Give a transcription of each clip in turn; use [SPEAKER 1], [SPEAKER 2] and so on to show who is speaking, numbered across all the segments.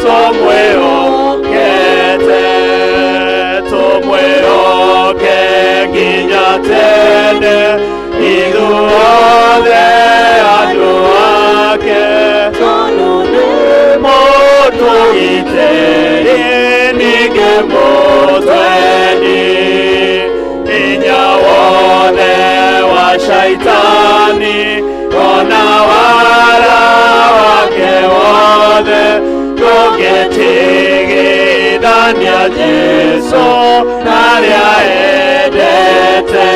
[SPEAKER 1] tumwĩhokete, tumwĩhoke nginya tene, ithuothe andũ ake, tondũ nĩ mũtũgitĩri ningĩ mũtwendi, hinya wothe wa shaitani ona wara wake wothe ndũngĩtigithania Jesũ harĩa endete.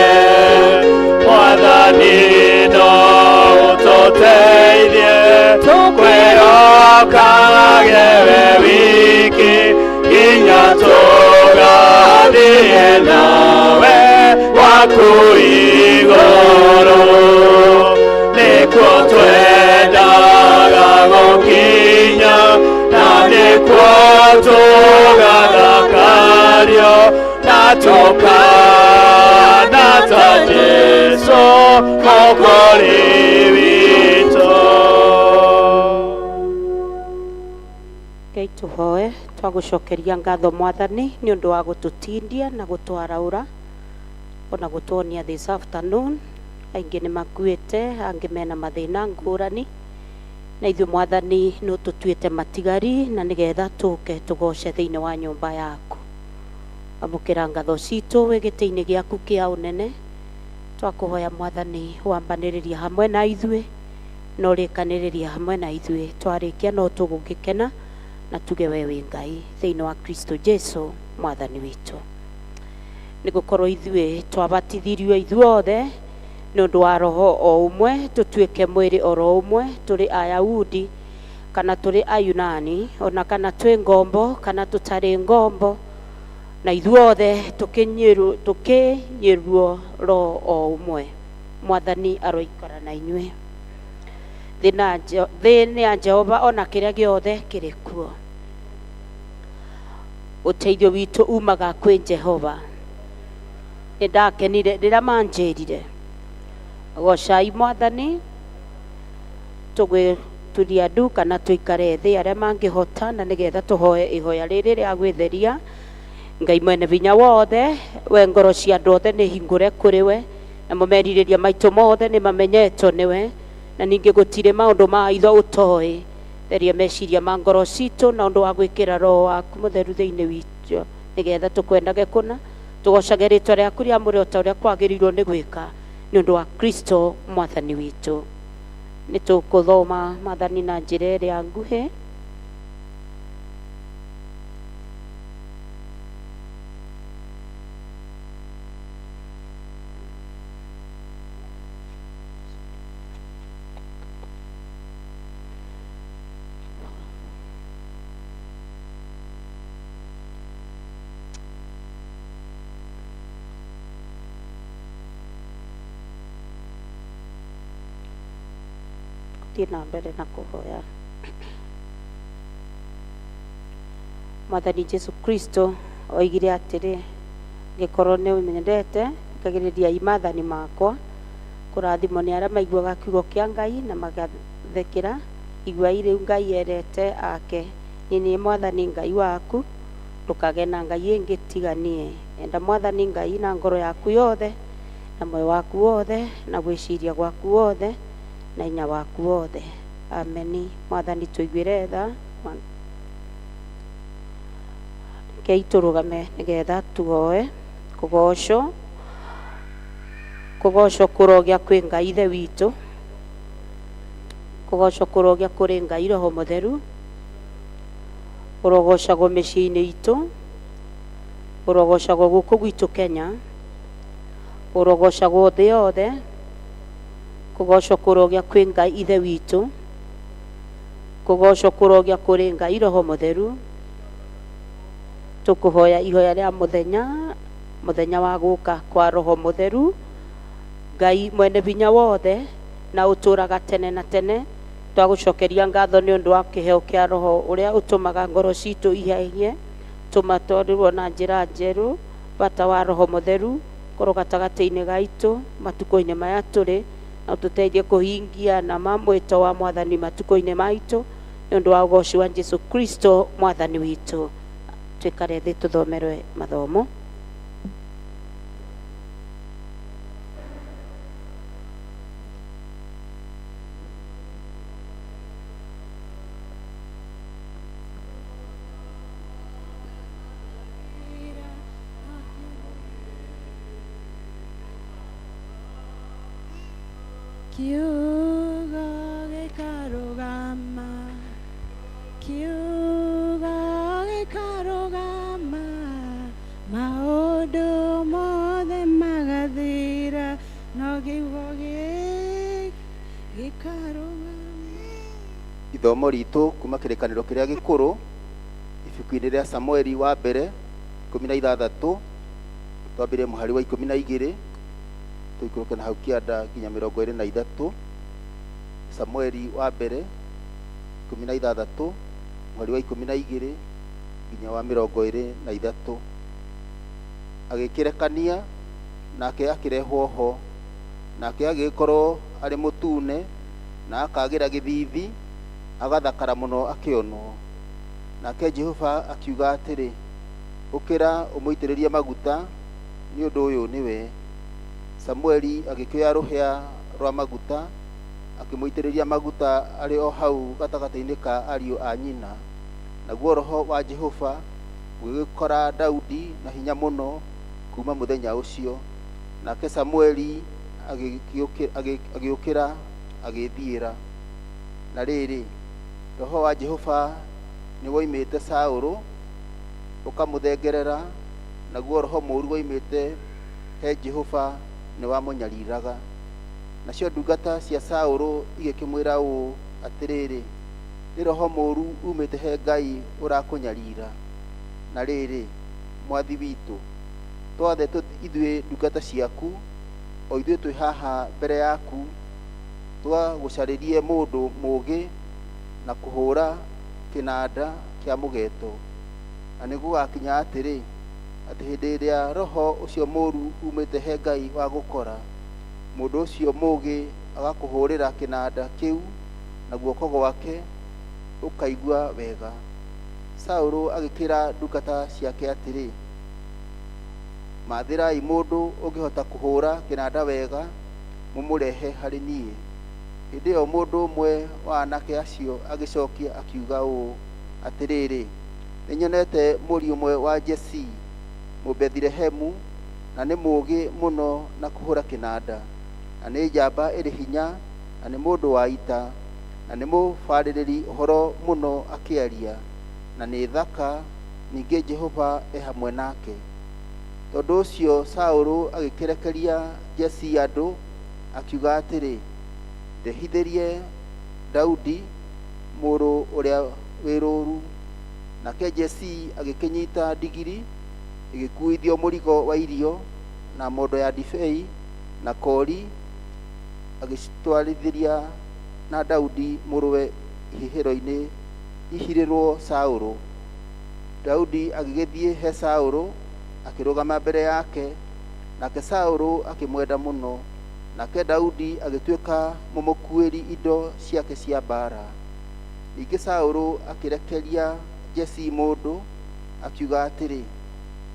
[SPEAKER 1] Mwathani no ũtũteithie twĩhokage we wiki nginya tũgathiĩ nawe waku igũrũ, nĩkuo twendaga gũkinya na nĩkuo tũgathakario na tũkana ta Jesũ mũkũri witũ. Ngai tũhoe. Twagũcokeria ngatho Mwathani nĩ ũndũ wa gũtũtindia na gũtwaraũra ona gũtuonia this afternoon. Aingĩ nĩ makuĩte, angĩ mena mathĩna ngũrani, na ithuĩ Mwathani no tũtuĩte matigari na nĩgetha tũke tũgoce thĩinĩ wa nyũmba yaku. Amũkĩra ngatho citũ wĩ gĩtĩ-inĩ gĩaku kĩa ũnene. Twakũhoya Mwathani wambanĩrĩria hamwe na ithuĩ na ũrĩkanĩrĩria hamwe na ithuĩ. Twarĩkia no tũgũgĩkena na tuge we wĩ Ngai thĩinĩ wa Kristo Jesũ Mwathani witũ. Nĩ gũkorwo ithuĩ twabatithirio ithuothe nĩ ũndũ wa roho o ũmwe, tũtuĩke mwĩrĩ oro ũmwe, tũrĩ Ayahudi kana tũrĩ Ayunani, ona kana twĩ ngombo kana tũtarĩ ngombo, na ithuothe tũkĩnyĩrwo roho o ũmwe. Mwathani aroikara na inyuĩ. Thĩ nĩ ya Jehova ona kĩrĩa gĩothe kĩrĩ kuo. Ũteithio witũ umaga kwĩ Jehova. Nĩ ndakenire rĩrĩa manjĩrire gocai Mwathani, tũgĩturia ndu kana tũikare thĩ arĩa mangĩhota, na nĩgetha tũhoe ihoya rĩrĩ rĩa gwĩtheria. Ngai mwene vinya wothe, we ngoro cia andũ othe nĩ hingũre kũrĩ we, na merirĩria maitũ mothe nĩ mamenyetwo nĩwe, na ningĩ gũtirĩ maũndũ ma itho ũtoĩ. Theria meciria ma ngoro citũ na ũndũ wa gwĩkĩra roho waku mũtheru thĩinĩ witũ, nĩgetha tũkwendage kũna, tũgocage rĩtwa rĩaku rĩamũre o ta ũrĩa kwagĩrĩirwo nĩ gwĩka nĩ ũndũ wa Kristo Mwathani witũ. Nĩ tũkũthoma Mwathani na njĩra ĩrĩa nguhĩ. Na mbere na kuhoya. Mwathani Jesu Kristo oigire atĩrĩ, ngĩkorwo nĩ ũmenyerete ngagĩrĩria imathani makwa, kũrathimwo nĩ arĩa maiguaga kiugo kĩa Ngai na magathĩkĩra iguai rĩu Ngai erete ake. Niĩ nĩ Mwathani Ngai waku, ndũkagĩe na ngai ĩngĩ tiganie. Enda Mwathani Ngai na ngoro yaku yothe na moyo waku wothe na gwĩciria gwaku wothe na hinya waku wothe. Ameni. Mwathani tũiguĩre tha. Kei tũrũgame nĩgetha tuhoe. Kũgocwo kũrogĩa kwĩ Ngai ithe witũ, kũgocwo kũrogĩa kũrĩ Ngai Roho Mũtheru, kũrogocagwo mĩciĩ-inĩ itũ, kũrogocagwo gũkũ gwitũ Kenya, kũrogocagwo thĩ yothe, kũgocwo kũrogĩa kwĩ Ngai ithe witũ, kũgocwo kũrogĩa kũrĩ Ngai Roho Mũtheru. Tũkũhoya ihoya rĩa mũthenya wa gũka kwa Roho Mũtheru. Ngai mwene vinya wothe na ũtũraga tene na tene, twagũcokeria ngatho nĩ ũndũ wa kĩheo kĩa Roho ũrĩa ũtũmaga ngoro citũ ihehie, tũmatwarĩrwo na njĩra njerũ. Bata wa Roho Mũtheru korwo gatagatĩ-inĩ gaitũ matukũ-inĩ maya tũrĩ, na ũtũteithie kũhingia na mwĩto wa Mwathani matukũ-inĩ maitũ, nĩ ũndũ wa ũgoci wa Jesu Kristo mwathani witũ. Twĩkare thĩ tũthomerwe mathomo.
[SPEAKER 2] Kiugo gĩkarũgama, kiugo gĩkarũgama, maũndũ mothe magathira, no kiugo gĩkarũgama.
[SPEAKER 3] Ithomo ritũ kuma kĩrĩkanĩro kĩrĩa gĩkũrũ ibuku-inĩ rĩa Samueli wa mbere 16 twambĩrĩrie mũhari wa 12 tũikũrũke na hau kĩanda nginya 23. Samueli wa mbere 16 mũhari wa 12 nginya wa 23. Agĩkĩrekania nake akĩrehwo ho, nake agĩkorwo arĩ mũtune na akagĩra gĩthithi, agathakara mũno akĩonwo. Nake Jehova akiuga atĩrĩ, ũkĩra ũmũitĩrĩrie maguta, nĩ ũndũ ũyũ nĩwe. Samueli agĩkĩoya rũhĩa rwa maguta akĩmũitĩrĩria maguta arĩ o hau gatagatĩ-inĩ ka ariũ a nyina. Naguo roho wa Jehova ũgĩkora Daudi na hinya mũno kuma mũthenya ũcio. Nake Samueli agĩũkĩra agĩthiĩra. Na rĩrĩ, roho wa Jehova nĩ woimĩte Saũlũ ũkamũthengerera, naguo roho mũũru woimĩte he Jehova nĩ wamũnyariraga. Nacio ndungata cia Saũlũ igĩkĩmwĩra ũũ atĩrĩrĩ, nĩ roho mũũru umĩte he Ngai ũrakũnyarira. Na rĩrĩ, mwathi witũ, twathe ithuĩ ndungata ciaku, o ithuĩ twĩ haha mbere yaku, twagũcarĩrie mũndũ mũũgĩ na kũhũra kĩnanda kĩa mũgeeto. Na nĩ gũgakinya atĩrĩ, atĩ hĩndĩ ĩrĩa roho ũcio mũũru umĩte he Ngai wa gũkora, mũndũ ũcio mũũgĩ agakũhũrĩra kĩnanda kĩu na guoko gwake ũkaigua wega. Saũlũ agĩkĩra ndungata ciake atĩrĩ, mathĩrai mũndũ ũngĩhota kũhũra kĩnanda wega, mũmũrehe harĩ niĩ. Hĩndĩ ĩyo mũndũ ũmwe wa anake acio agĩcokia akiuga ũũ atĩrĩrĩ, nĩnyonete mũriũ ũmwe wa Jesii Mũbethilehemu, na nĩ mũũgĩ mũno na kũhũra kĩnanda, na nĩ njamba ĩrĩ hinya, na nĩ mũndũ wa ita, na nĩ mũbarĩrĩri ũhoro mũno akĩaria, na nĩ thaka, ningĩ Jehova e hamwe nake. Tondũ ũcio Saũlũ agĩkĩrekeria Jesii andũ, akiuga atĩrĩ, ndehithĩrie Daudi mũrũ ũrĩa wĩrũru. Nake Jesii agĩkĩnyita ndigiri, igĩkuithio mũrigo wa irio na mondo ya ndibei na kori, agĩcitwarithĩria na Daudi mũrũwe ihihĩro-inĩ ihirĩrwo Saũlũ. Daudi agĩgĩthiĩ he Saũlũ akĩrũgama mbere yake, nake Saũlũ akĩmwenda mũno. Nake Daudi agĩtuĩka mũmũkuĩri indo ciake cia mbara. Ningĩ Saũlũ akĩrekeria Jesii mũndũ, akiuga atĩrĩ,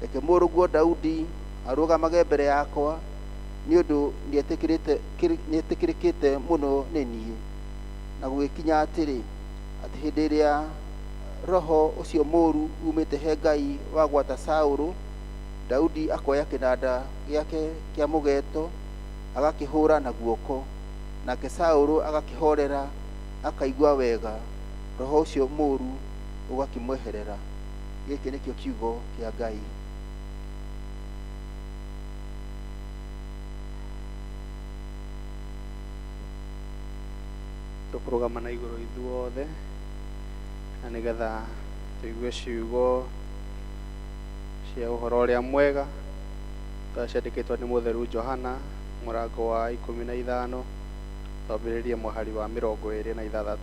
[SPEAKER 3] reke mũrũguo Daudi arũgamage mbere yakwa, nĩ ũndũ nĩetĩkĩrĩkĩte mũno nĩ niĩ. Na gũgĩkinya atĩrĩ, atĩ hĩndĩ ĩrĩa roho ũcio mũũru umĩte he Ngai wa gwata Saũlũ, Daudi akoya kĩnanda gĩake kĩa mũgeeto agakĩhũra na guoko, nake Saũlũ agakĩhorera, akaigua wega, roho ũcio mũũru ũgakĩmweherera. Gĩkĩ nĩkĩo kiugo kĩa Ngai.
[SPEAKER 4] Tũkũrũgama na igũrũ ithuothe na nĩgetha tũigue ciugo cia ũhoro ũrĩa mwega tondũ ciandĩkĩtwo nĩ mũtheru Johana mũrango wa 15 twambĩrĩrie mũhari wa 26.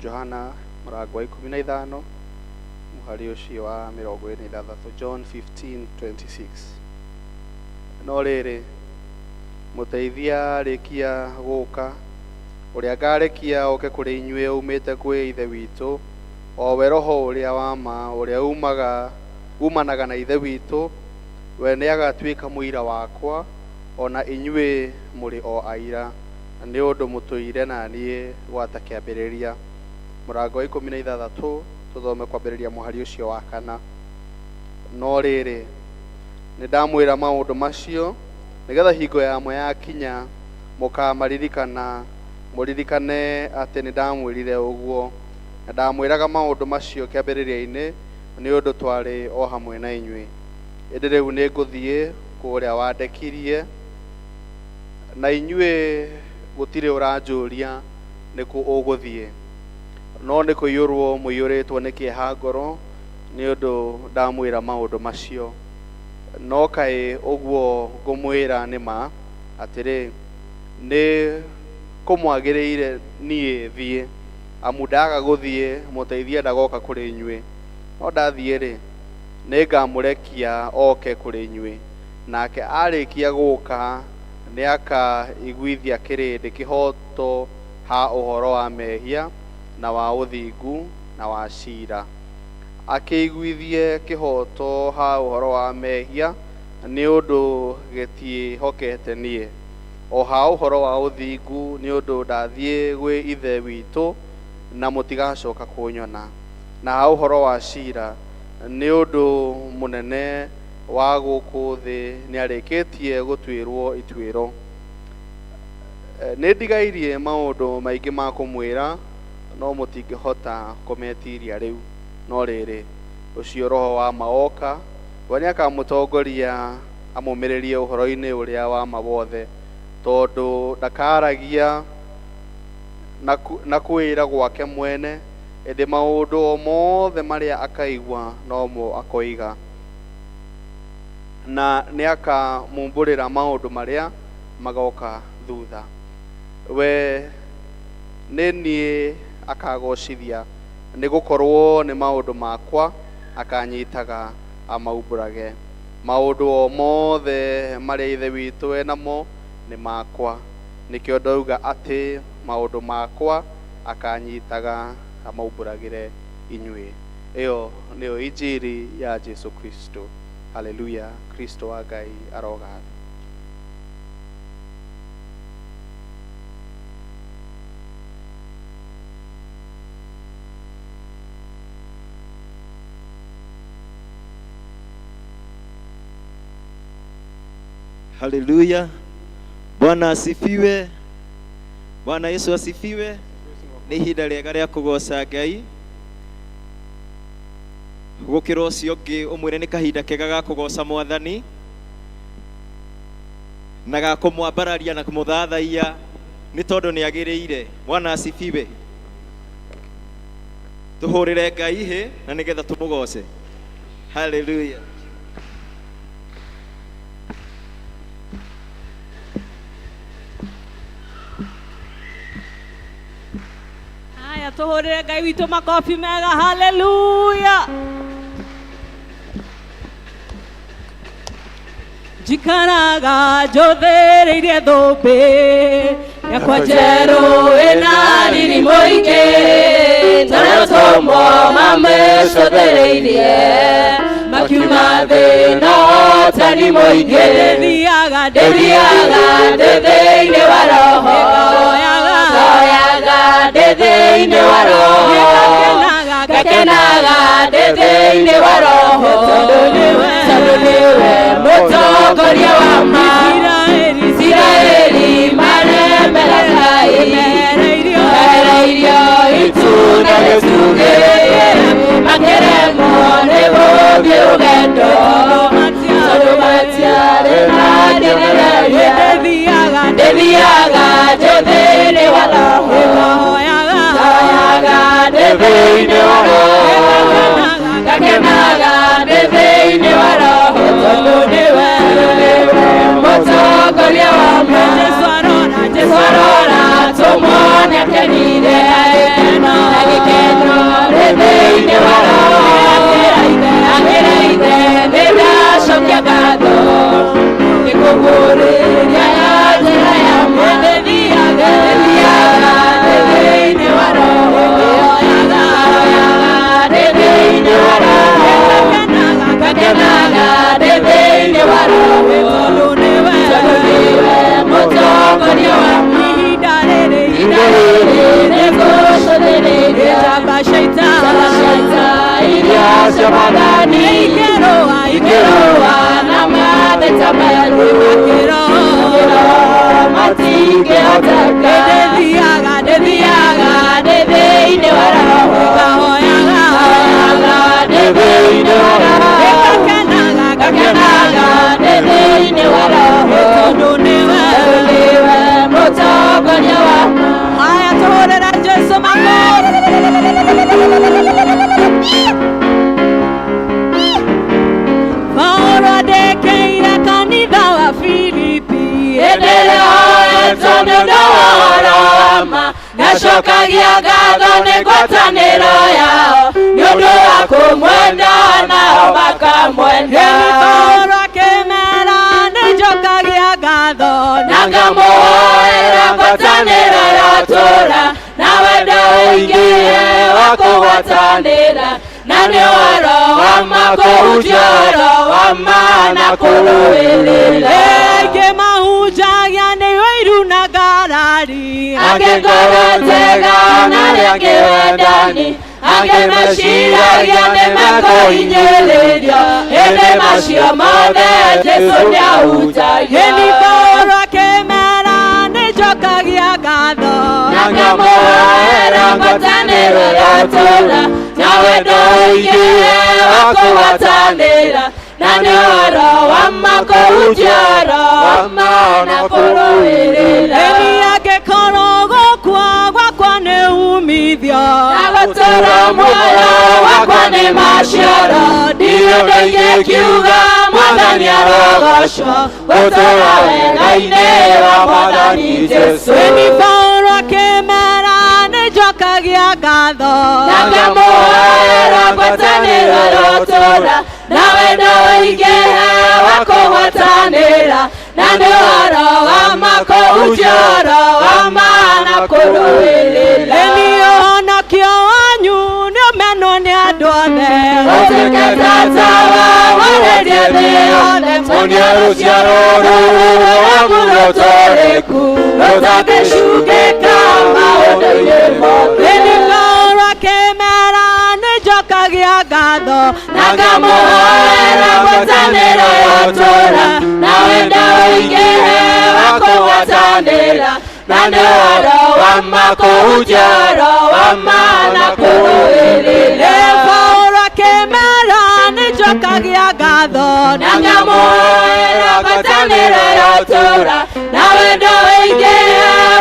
[SPEAKER 4] Johana mũrango wa 15 mũhari ũcio wa 26. John 15:26. No rĩrĩ, mũteithia arĩkia gũka, uria ngarekia oke kuri inyue umite kwi ithe witu o we roho uria wa ma uria umanaga na ithe witu we ni agatuika muira wakwa ona inyue muri o aira ni undu mutuire na nie gwata kiambiriria murango 16 tuthome kwambiriria muhari ucio wa kana no riri ni ndamwira maundu macio nigetha hingo yamo yakinya muririkane ati ni ndamwirire uguo na ndamwiraga maundu macio kiambiriria-ini ni undu twari o hamwe na inyui indi riu ni nguthie kuria wandekirie na inyui gutire uranjuria niku uguthie no ni kuyurwo muyuritwo ni kieha ngoro ni undu ndamwira maundu macio no kai uguo ngumwira ni ma atiri ni kumwagiriire nie thie amu ndaga guthie muteithia ndagoka kuri inyui no ndathie ri ni ngamurekia oke kuri inyui nake arikia guka ni akaiguithia kirindi kihoto ha uhoro wa mehia na wa uthingu na wa cira akiguithie kihoto ha uhoro wa mehia ni undu getie hokete nie o ha uhoro wa uthingu ni undu ndathie gwi ithe witu na mutigacoka kunyona na ha uhoro wa cira ni undu munene wa guku thi ni arikitie gutwirwo itwiro ni ndigairie maundu maingi ma kumwira no mutingihota kumetiria riu no riri ucio roho wa maoka we ni akamutongoria amumiririe uhoro-ini uria wa mawothe tondu ndakaragia na kwira gwake mwene indi maundu o mothe maria akaigua no mo akoiga na ni akamumburira maundu maria magoka thutha we ni nie akagocithia ni gukorwo ni maundu makwa akanyitaga amaumburage maundu o mothe maria ithe witu enamo ni makwa nikio ndauga ati maundu makwa akanyitaga amaumburagire inyui iyo niyo injiri ya Jesu Kristo. Haleluya. Kristo wa Ngai arogatha.
[SPEAKER 5] Haleluya. Bwana asifiwe. Bwana Yesu asifiwe. Ni ihinda riega ria kugoca Ngai. Gukira ucio ngi umwire ni kahinda kega ga kugoca Mwathani na ga kumwambararia na kumuthathaia ni tondu ni agiriire. Bwana asifiwe. Tuhurire Ngai hi na nigetha tumugoce. Haleluya.
[SPEAKER 2] Haya, tuhurire Ngai witu makofi mega. Haleluya. Jikaraga njũthĩrĩirie thũmbĩ yakwa njerũ ĩna riri mũingĩ tarĩa ũtũmwo mamĩcũthĩrĩirie makiuma thĩ na ũtani mũingĩ ndĩthiaga ndĩ thĩinĩ wa roho ngoyaga ndĩ thĩinĩ wa roho ngakenaga ndĩ thĩinĩ wa roho tondũ nĩwe mũtongoria wa Isiraeli maremera Ngai mereirio itunda rĩtugĩrĩire makeremwo nĩ gũthiĩ rũgendo tondũ matiarĩ na ndĩnererie ndĩthiaga ndĩ thĩinĩ wa roho ngoyaga ndĩ thĩinĩ wa roho ngakenaga ndĩ thĩinĩ wa roho tondũ nĩwe mũtongoria wa Jesũ arora tũmwone akenire na gĩkeno Madani Ikeroa Namade Tamelu Makero Matige Ataka Deviaga Deveine Waraho Kahoyaga Deveine Waraho Kakanaga Deveine Waraho Todonewe Motogonyawa Haya tore na Jesu Makoro Fora de Keira Kanida wa Filipi Edeleo Etono Dawarama Nashokagia Gatho Negwataniro yao Nyodo wako mwenda nao makamwenda Fora Kemera Nejokagia Gatho Nangamoera Ngwataniro yotura Nawenda uingie wako watanira Nani waro wamako ujoro wamana kuruilile Ege mahujagia ni weiru na garari Age gorotega nari age wedani Age mashiragia ni mako inyelerio Ede mashio mode Jesu ni ahujagia Heni koro kemera ni jokagia gatho Nangamoera ngotanero yatura Nawe doigie wako watanira Nani waro wamako ujoro wamana kuruilile Eni yake korogo kwa ne umithio Nagotora moyo wakwa ni mashoro Dio doige kiuga mwadhani arogosho Gotora wengaine wa mwadhani Jesu Eni faura kemera Jokagia gatho Nangamoera ngwataniro yotura Nawe ndoige wako watanira Nani waro wamako ujoro wamana kuruilile Eni onokio wanyu ni omeno ni adone Oteketatawa waredie theone Moniarusiaroro wamurotoreku Otakeshuke kama odoye Enifora kemera nejokagia gatho Nangamoera ngwataniro yotura Nawenda uingie wako watanira Nani waro wamako ujoro wamana kuruilile Efora kemera nejokagia gatho Nangamoera ngwataniro yotura Nawenda uingie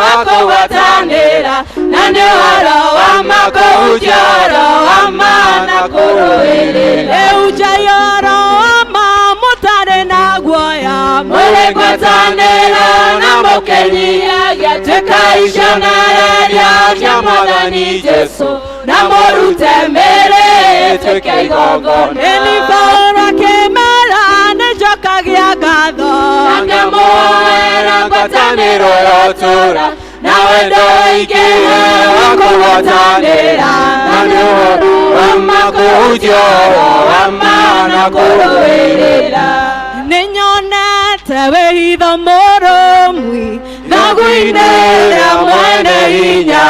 [SPEAKER 2] wako watanira Nani waro wamako ujoro wamana kuruilile Ujayoro wama mutare na guoya Mwere ngwatanira na mukenyia Gateka ishonareria Kia mwadhani Jesu Na morute mbere Teke igongone Enifora kemera Nejokagia gatho Nangamoera ngwataniro yotura Nawe ndoige wako watanira Nani waro wamako ujoro wamana kuruilila Ninyonete wehitho murumwi Naguinera mwene hinya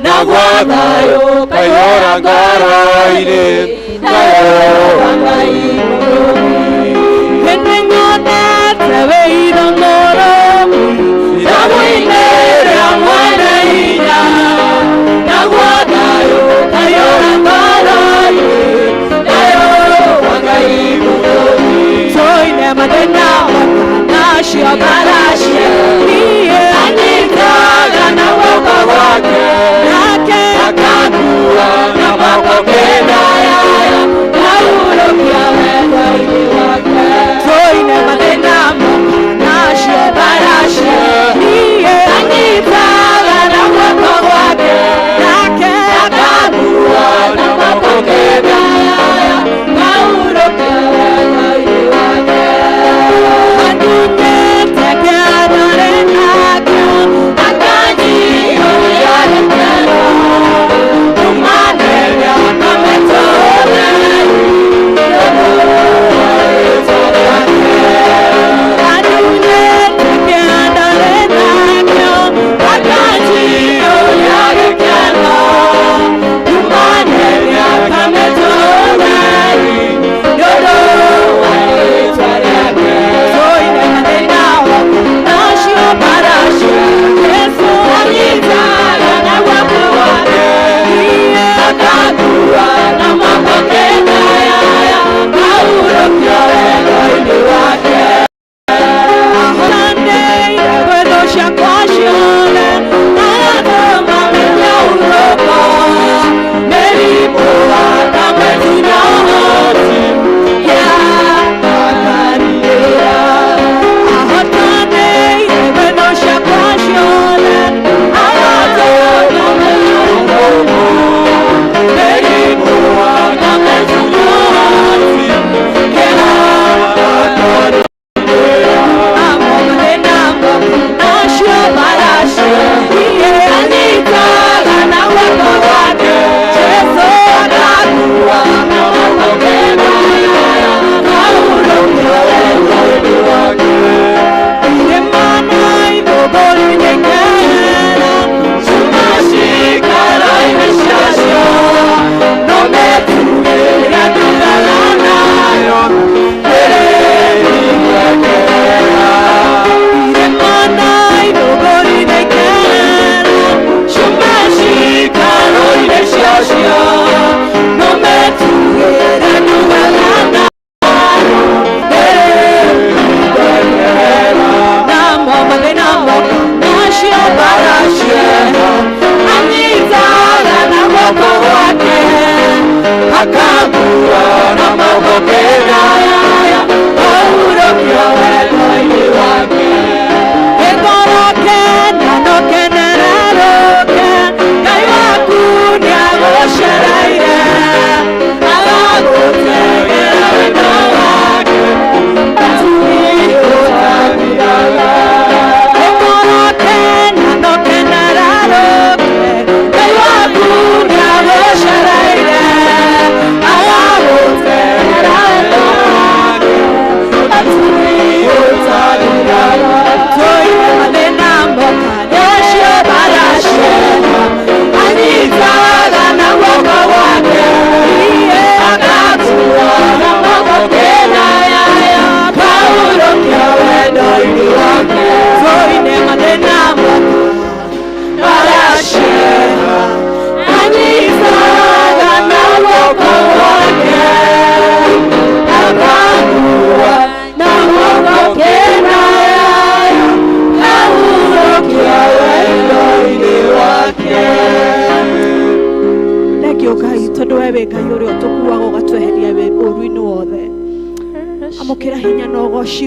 [SPEAKER 2] Nagwathayo kaihora ngoro-ini Nayo wangai murumwi Ninyonete wehitho murumwi Naguinera mwene hinya Nagwathayo kaihora ngoro-ini Nayo wangai murumwi Soine madena wakanashia barashia Niye anikaga na wako wake Nake akanua na wako kena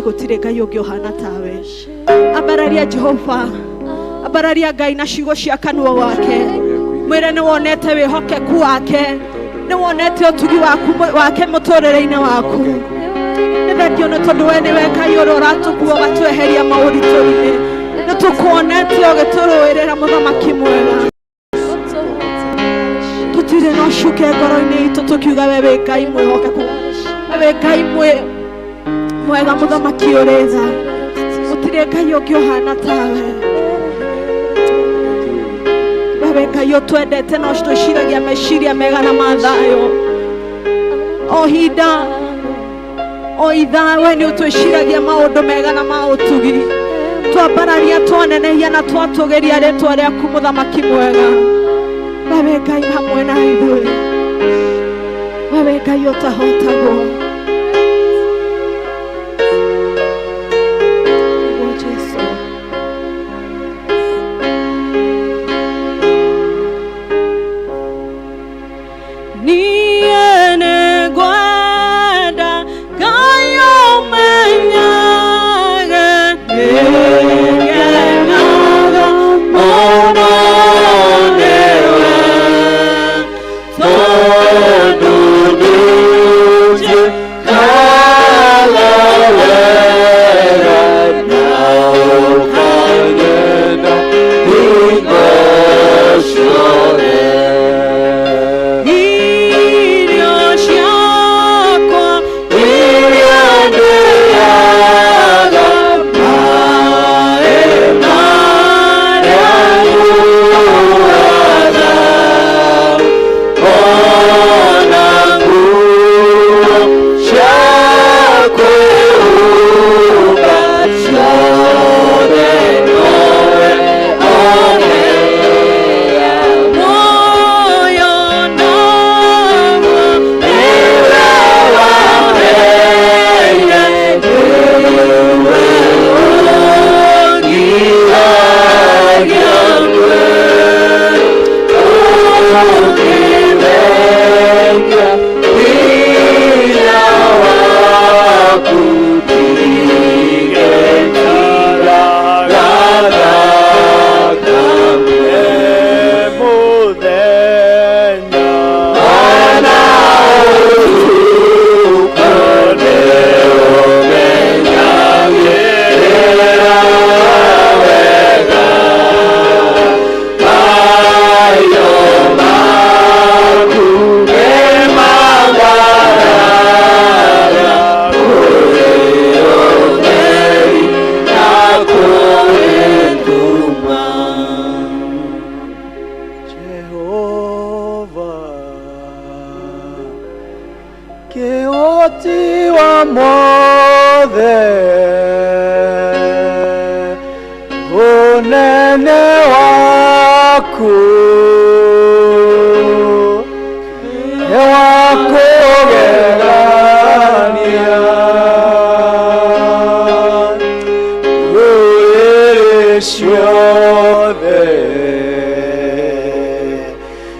[SPEAKER 2] gutire ngai ungi uhana tawe. Ambararia Jehova, ambararia ngai na ciugo cia kanua wake. Mwire ni wonete wihokeku wake, ni wonete utugi wake muturire-ini waku. Ni thengio ni tondu we niwe ngai uria uratukua ugatueheria mauritu-ini. Ni tukuonete ugituruirira muthamaki mwega. Tutire no cuke ngoro-ini itu tukiuga we wi ngai mwihokeku, we wi ngai mwega muthamaki uri tha. Gutire ngai ungi uhana tawe. We ngai utwendete no tuciragia meciria mega na mathayo. O hinda o ithaa we ni utwiciragia maundu mega na mautugi. Twambararia twanenehia na twatugeria ritwa riaku muthamaki mwega. We ngai hamwe na ithuĩ, we ngai utahotagwo.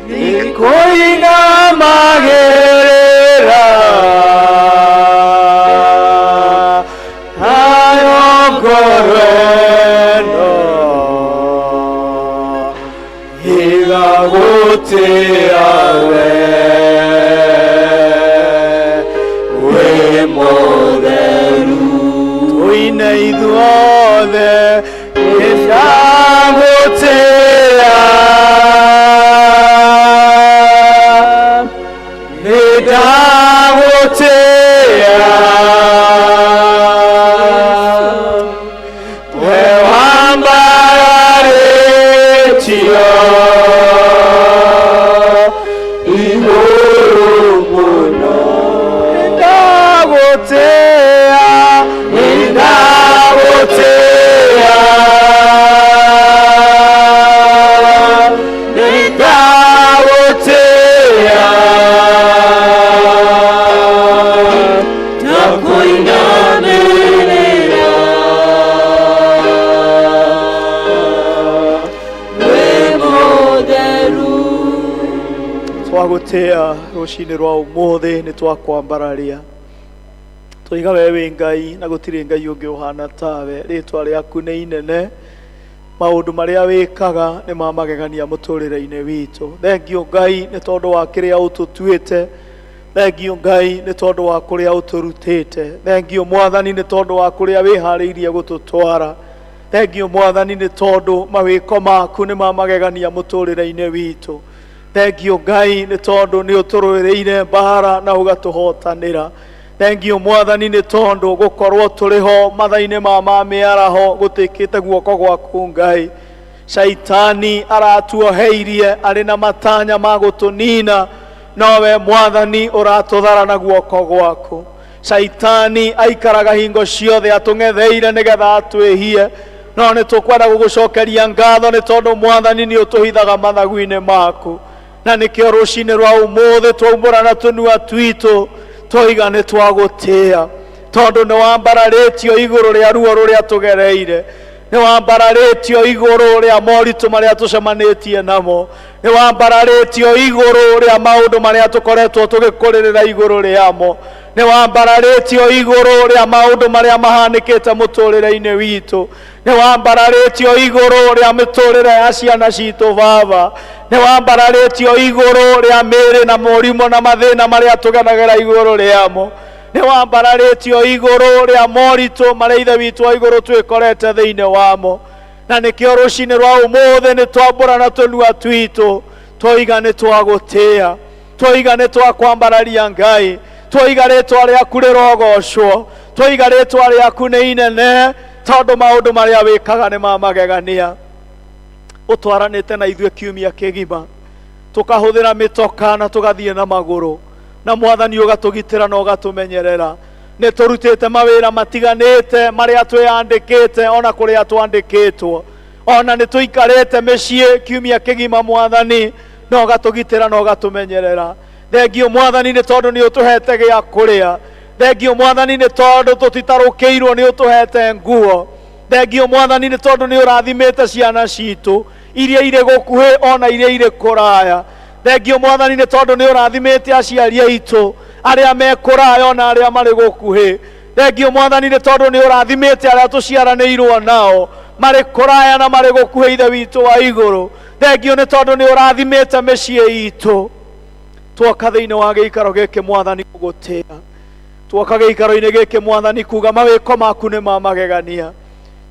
[SPEAKER 6] Nikoina magere nĩndagũtĩĩa we wambararĩtio igũrũ mũno nĩndagũtĩĩa nĩndagũtĩĩa nĩndagũtĩĩa ndakwĩinamĩrĩra wĩ mũtheru twagũtĩĩa rũcinĩ rwa ũmũthĩ nĩ twakwambararia tũiga we wĩ Ngai na gũtirĩ Ngai ũngĩ ũhana tawe rĩtwa rĩaku nĩ inene maũndũ marĩa wĩkaga nĩ ma magegania mũtũrĩre-inĩ witũ thengio Ngai nĩ tondũ wa kĩrĩa ũtũtuĩte thengio Ngai nĩ tondũ wa kũrĩa ũtũrutĩte thengio Mwathani nĩ tondũ wa kũrĩa wĩharĩirie gũtũtwara thengio Mwathani nĩ tondũ mawĩko maku nĩ ma magegania mũtũrĩre-inĩ witũ thengio Ngai nĩ tondũ nĩ ũtũrũĩrĩire mbara na ũgatũhotanĩra thengio Mwathani nĩ tondũ gũkorwo tũrĩ ho matha-inĩ ma mĩaraho gũtĩkĩte guoko gwaku Ngai Shaitani aratuoheirie arĩ na matanya ma gũtũnina nowe Mwathani ũratũthara na guoko gwaku Shaitani aikaraga hingo ciothe atũng'etheire nĩgetha atwĩhie no nĩ tũkwenda gũgũcokeria ngatho nĩ tondũ Mwathani nĩ ũtũhithaga mathagu-inĩ maku na nĩkĩo rũcinĩ rwa ũmũthĩ twaumbũra na tũnua twitũ tũiga nĩ twagũtĩĩa tondũ nĩ wambararĩtio igũrũ rĩa ruo rũrĩa tũgereire nĩ wambararĩtio igũrũ rĩa moritũ marĩa tũcemanĩtie namo nĩ wambararĩtio igũrũ rĩa maũndũ marĩa tũkoretwo tũgĩkũrĩrĩra igũrũ rĩamo nĩ wambararĩtio igũrũ rĩa maũndũ marĩa mahanĩkĩte mũtũrĩre-inĩ witũ nĩ wambararĩtio igũrũ rĩa mĩtũrĩre ya ciana citũ Baba nĩ wambararĩtio igũrũ rĩa mĩĩrĩ na mũrimũ na mathĩna marĩa tũgeragĩra igũrũ rĩamo nĩ wambararĩtio igũrũ rĩa moritũ marĩa ithe witũ wa igũrũ twĩkorete thĩinĩ wamo na nĩkĩo rũcinĩ rwa ũmũthĩ nĩ twambũra na tũnua twitũ twoiga nĩ twagũtĩĩa twoiga nĩ twakwambararia Ngai twoiga rĩtwa rĩaku rĩrogocwo twoiga rĩtwa rĩaku nĩ inene tondũ maũndũ marĩa wĩkaga nĩ ma magegania ũtwaranĩte na ithuĩ kiumia kĩgima tũkahũthĩra mĩtoka na tũgathiĩ na magũrũ na Mwathani ũgatũgitĩra na ũgatũmenyerera nĩ tũrutĩte mawĩra matiganĩte marĩa twĩandĩkĩte ona kũrĩa twandĩkĩtwo ona nĩ tũikarĩte mĩciĩ kiumia kĩgima Mwathani na ũgatũgitĩra na ũgatũmenyerera thengio Mwathani nĩ tondũ nĩ ũtũhete gĩa kũrĩa thengio Mwathani nĩ tondũ tũtitarũkĩirwo nĩ ũtũhete nguo thengio Mwathani nĩ tondũ nĩ ũrathimĩte ciana citũ iria irĩ gũkuhĩ ona iria irĩ kũraya thengio Mwathani nĩ tondũ nĩ ũrathimĩte aciari aitũ arĩa me kũraya ona arĩa marĩ gũkuhĩ thengio Mwathani nĩ tondũ nĩ ũrathimĩte arĩa tũciaranĩirwo nao marĩ kũraya na marĩ gũkuhĩ ithe witũ wa igũrũ thengio nĩ tondũ nĩ ũrathimĩte mĩciĩ itũ twoka thĩinĩ wa gĩikaro gĩkĩ Mwathani gũgũtĩĩa twoka gĩikaro-inĩ gĩkĩ Mwathani kuga mawĩko maku nĩ ma magegania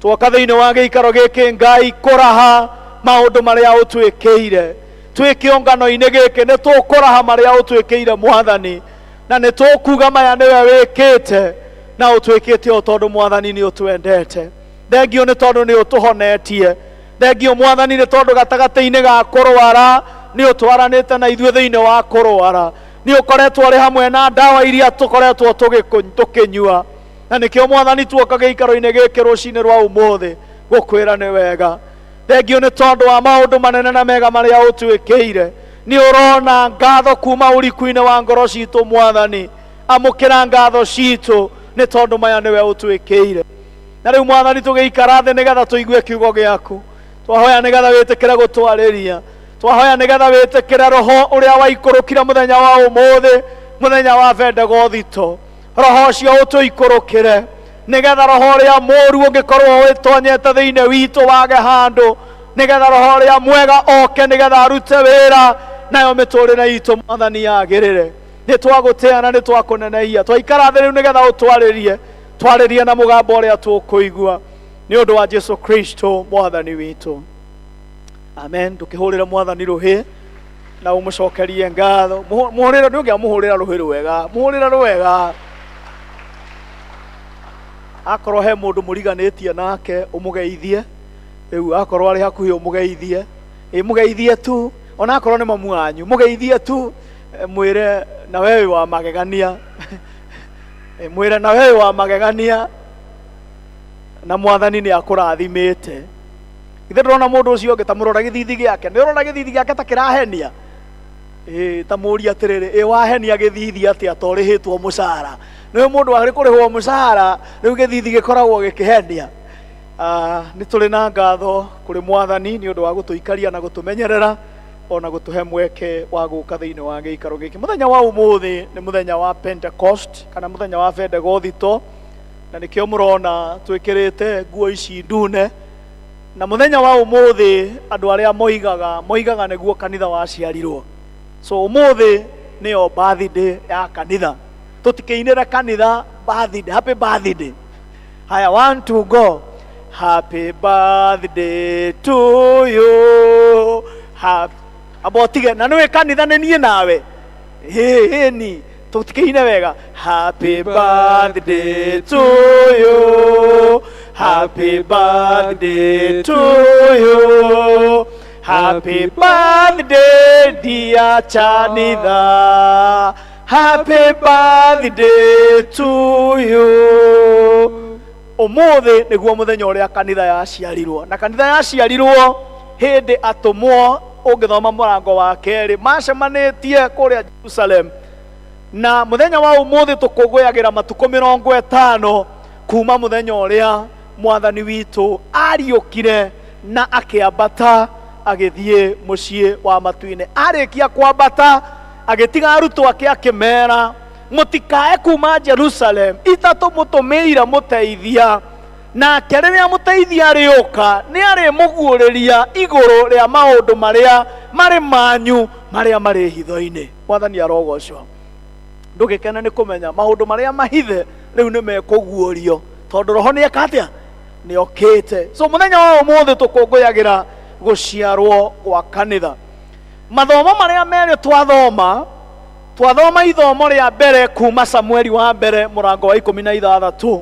[SPEAKER 6] twoka thĩinĩ wa gĩikaro gĩkĩ Ngai kũraha maũndũ marĩa ũtwĩkĩire twĩ kĩũngano-inĩ gĩkĩ nĩ tũkũraha marĩa ũtwĩkĩire Mwathani na nĩ tũkuga maya nĩwe wĩkĩte na ũtwĩkĩte o tondũ Mwathani nĩ ũtwendete thengio nĩ tondũ nĩ ũtũhonetie thengio Mwathani nĩ tondũ gatagatĩ-inĩ ga kũrwara nĩ ũtwaranĩte na ithuĩ thĩinĩ wa kũrwara nĩ ũkoretwo ũrĩ hamwe na ndawa iria tũkoretwo tũkĩnyua na nĩkĩo Mwathani twoka gĩikaro-inĩ gĩkĩ rũcinĩ rwa ũmũthĩ gũkwĩra nĩ wega thengio nĩ tondũ wa maũndũ manene na mega marĩa ũtwĩkĩire nĩ ũrona ngatho kuma ũriku-inĩ wa ngoro citũ Mwathani amũkĩra ngatho citũ nĩ tondũ maya nĩwe ũtwĩkĩire na rĩu Mwathani tũgĩikara thĩ nĩgetha tũigue kiugo gĩaku twahoya nĩgetha wĩtĩkĩre gũtwarĩria twahoya nĩgetha wĩtĩkĩre roho ũrĩa waikũrũkire mũthenya wa ũmũthĩ mũthenya wa Bendegothito roho ũcio ũtũikũrũkĩre nĩgetha roho ũrĩa mũũru ũngĩkorwo wĩtonyete thĩinĩ witũ wage handũ nĩgetha roho ũrĩa mwega oke nĩgetha arute wĩra nayo mĩtũrĩre itũ Mwathani yagĩrĩre nĩ twagũtĩĩa na nĩ twakũnenehia twaikara thĩ rĩu nĩgetha ũtwarĩrie twarĩrie na mũgambo ũrĩa tũkũigua nĩ ũndũ wa Jesu Kristo Mwathani witũ amen. Tukĩhũrĩra Mwathani rũhĩ na umucokerie ngatho muhurira ni ungia muhurira ruhiru wega muhurira rwega akorwo he mundu muriganitie nake umugeithie riu akorwo ari hakuhi umugeithie mugeithie tu ona akorwo ni mamu wanyu mugeithie tu mwire na wewe wa magegania mwire na wewe wa magegania na mwathani ni akurathimite ithe ndona mundu ucio ungi ta murora githithi giake ni urona githithi giake ta kirahenia ta muri atiriri wahenia githithi ati atorihitwo mucara ni mundu ari kurihwo mucara riu githithi gikoragwo gikihenia ni tuli na ngatho kuri mwathani ni undu wa gutuikaria na gutumenyerera ona gutuhe mweke wa guka thiini wa giikaro giki muthenya wa umuthi ni muthenya wa Pentecost kana muthenya wa Pentecothito na nikio murona twikirite nguo ici ndune na muthenya wa umuthi andu aria moigaga niguo kanitha waciarirwo so umuthi niyo birthday ya kanitha tutikiinira kanitha birthday happy birthday haya 1 2 go happy birthday to you abotige na niwe kanitha ni nie nawe ni tutikiine wega happy birthday to you happy birthday to you happy birthday dear Chanitha happy birthday to you umuthi niguo muthenya uria kanitha yaciarirwo na kanitha yaciarirwo hindi atumwo ungithoma murango wa keri macemanitie kuria Jerusalem na muthenya wa umuthi tukunguyagira matuko 50 kuma muthenya uria mwathani witu ariukire na akiambata agithie mucii wa matuine arikia kwambata agitiga arutwo ake akimera mutikae kuma Jerusalem itatu mutumeira muteithia na keriria muteithia ariuka ni ari muguriria iguru ria maundu maria mari manyu maria mari hitho-ini mwathani arogocwo ndugikena ni kumenya maundu maria mahithe riu ni mekuguurio tondu roho ni akatia ni okite so muthenya wa umuthi tukunguyagira guciarwo gwa kanitha mathomo maria meri twathoma ithomo ria mbere kuma Samueli wa mbere murango wa 16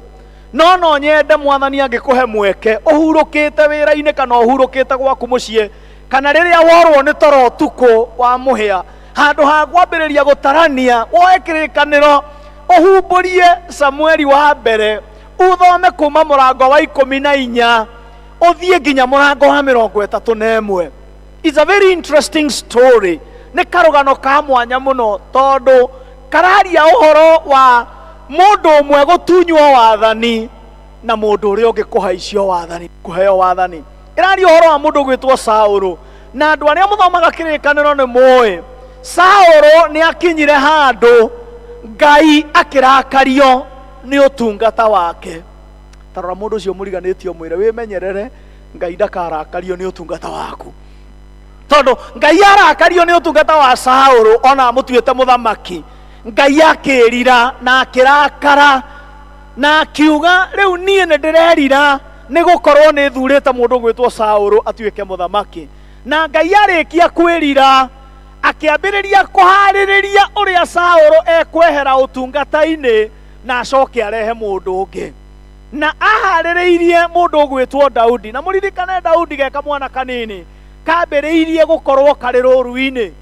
[SPEAKER 6] no nyende mwathani angikuhe mweke uhurukite wira-ini kana uhurukite gwaku mucii kana riria worwo ni toro tuko wa muhia handu ha kwambiriria gutarania woe kirikaniro uhumburie Samueli wa mbere uthome kuma murango wa 14 uthie nginya murango wa 31 it's a very interesting story ni karugano ka mwanya muno tondu kararia uhoro wa mundu umwe gutunywo wathani na mundu uria ungi kuhaicio wathani kuheo wathani iraria uhoro wa mundu gwitwo Saulu na andu aria muthomaga kirikaniro ni moe Saulu ni akinyire handu Ngai akirakario ni utungata wake tarora mundu ucio muriganitio mwire wimenyerere Ngai ndakarakario ni utungata waku tondu Ngai arakario ni utungata wa Saulu ona mutuite muthamaki Ngai akirira na akirakara na akiuga riu nie ni ndirerira ni gukorwo ni thurite mundu gwitwo Saulu atuike muthamaki na Ngai arikia kwirira akiambiriria kuhaririria uria Saulu ekwehera utungata-ini na acoke arehe mundu ungi na ahaririirie mundu gwitwo Daudi na muririkane Daudi geka mwana kanini kambiriirie gukorwo kari ruru-ini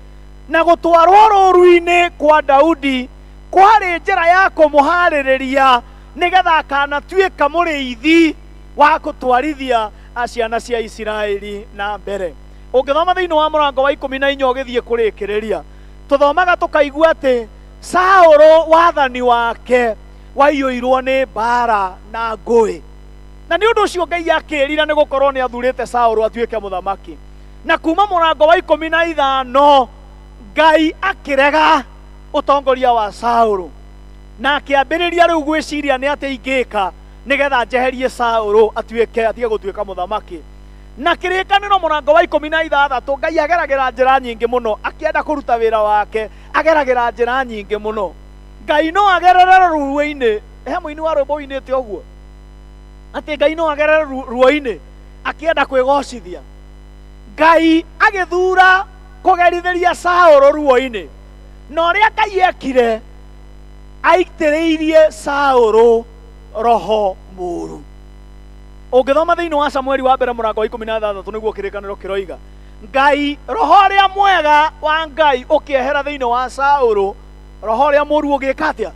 [SPEAKER 6] na gutwarwo ruru-ini kwa Daudi kwari njira ya kumuhaririria nigetha akanatuika muriithi wa gutwarithia ciana cia Isiraeli na mbere ungithoma thiini wa murango wa 14 ugithie kurikiriria tuthomaga tukaigua ati Saulu wathani wake waiyuirwo ni mbara na ngui na ni undu ucio Ngai akirira ni gukorwo ni athurite Saulu atuike muthamaki na kuma murango wa 15 Ngai akirega utongoria wa Saulu na akiambiriria riu gwiciria ni ati ingika nigetha njeherie Saulu atige gutuika muthamaki na kirikaniro murango wa 16 Ngai ageragira njira nyingi muno akienda kuruta wira wake ageragira njira nyingi muno Ngai no agerere ruo-ini he muini wa rwimbo winite uguo ati Ngai no agerere ruo-ini akienda kwigocithia Ngai agithura kũgerithiria Saũlũ ruo-inĩ, na ũrĩa Ngai ekire aitĩrĩirie Saũlũ roho mũũru. Ũngĩthoma thĩinĩ wa Samueli wa mbere mũrango wa 16 nĩguo kĩrĩkanĩro kĩroiga Ngai, roho ũrĩa mwega wa Ngai ũkĩehera thĩinĩ wa Saũlũ, roho ũrĩa mũũru ũgĩka atĩa?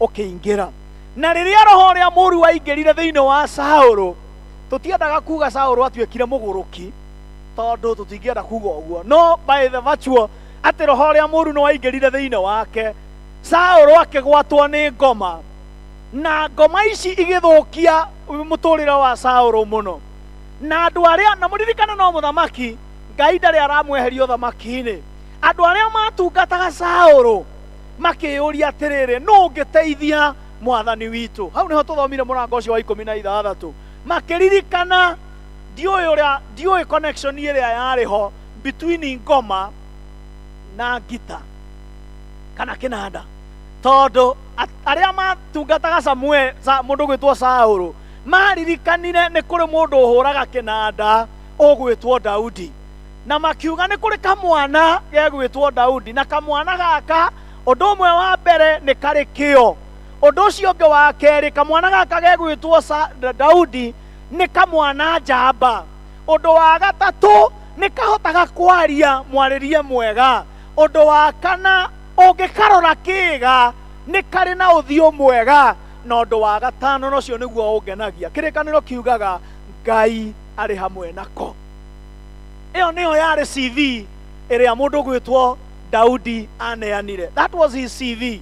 [SPEAKER 6] Ũkĩingĩra. Na rĩrĩa roho ũrĩa mũũru waingĩrire thĩinĩ wa Saũlũ, tũtiendaga kuga Saũlũ atuĩkire mũgũrũki, tondũ tũtingĩenda kuga ũguo, no by the virtue atĩ roho ũrĩa mũũru nĩ waingĩrire thĩinĩ wake, Saũlũ akĩgwatwo nĩ ngoma, na ngoma ici igĩthũkia mũtũrĩre wa Saũlũ mũno. Na andũ arĩa, na mũririkane no mũthamaki, Ngai ndarĩ aramweheria ũthamaki-inĩ. Andũ arĩa matungataga Saũlũ makĩyũria atĩrĩrĩ, nũ ũngĩteithia mwathani witũ? Hau nĩho tũthomire mũrango ũcio wa 16, makĩririkana ndiũĩ connection ĩrĩa yarĩho between ngoma na ngita kana kĩnanda, tondũ arĩa matungataga mũndũ gwĩtwo Saũlũ maririkanire nĩ kũrĩ mũndũ ũhũraga kĩnanda ũgwĩtwo Daudi, na makiuga nĩ kũrĩ kamwana gegwĩtwo Daudi, na kamwana gaka ũndũ ũmwe wa mbere nĩ karĩ kĩo, ũndũ ũcio ũngĩ wa kerĩ kamwana gaka gegwĩtwo Daudi nĩ kamwana njamba, ũndũ wa gatatũ nĩ kahotaga kwaria mwarĩrie mwega, ũndũ wa kana ũngĩkarora kĩga nĩ karĩ na ũthiũ mwega, na ũndũ wa gatano nocio nĩguo ũngenagia. Kĩrĩkanĩro kiugaga Ngai arĩ hamwe nako. Ĩyo nĩyo yarĩ CV ĩrĩa mũndũ gwĩtwo Daudi aneanire. That was his CV.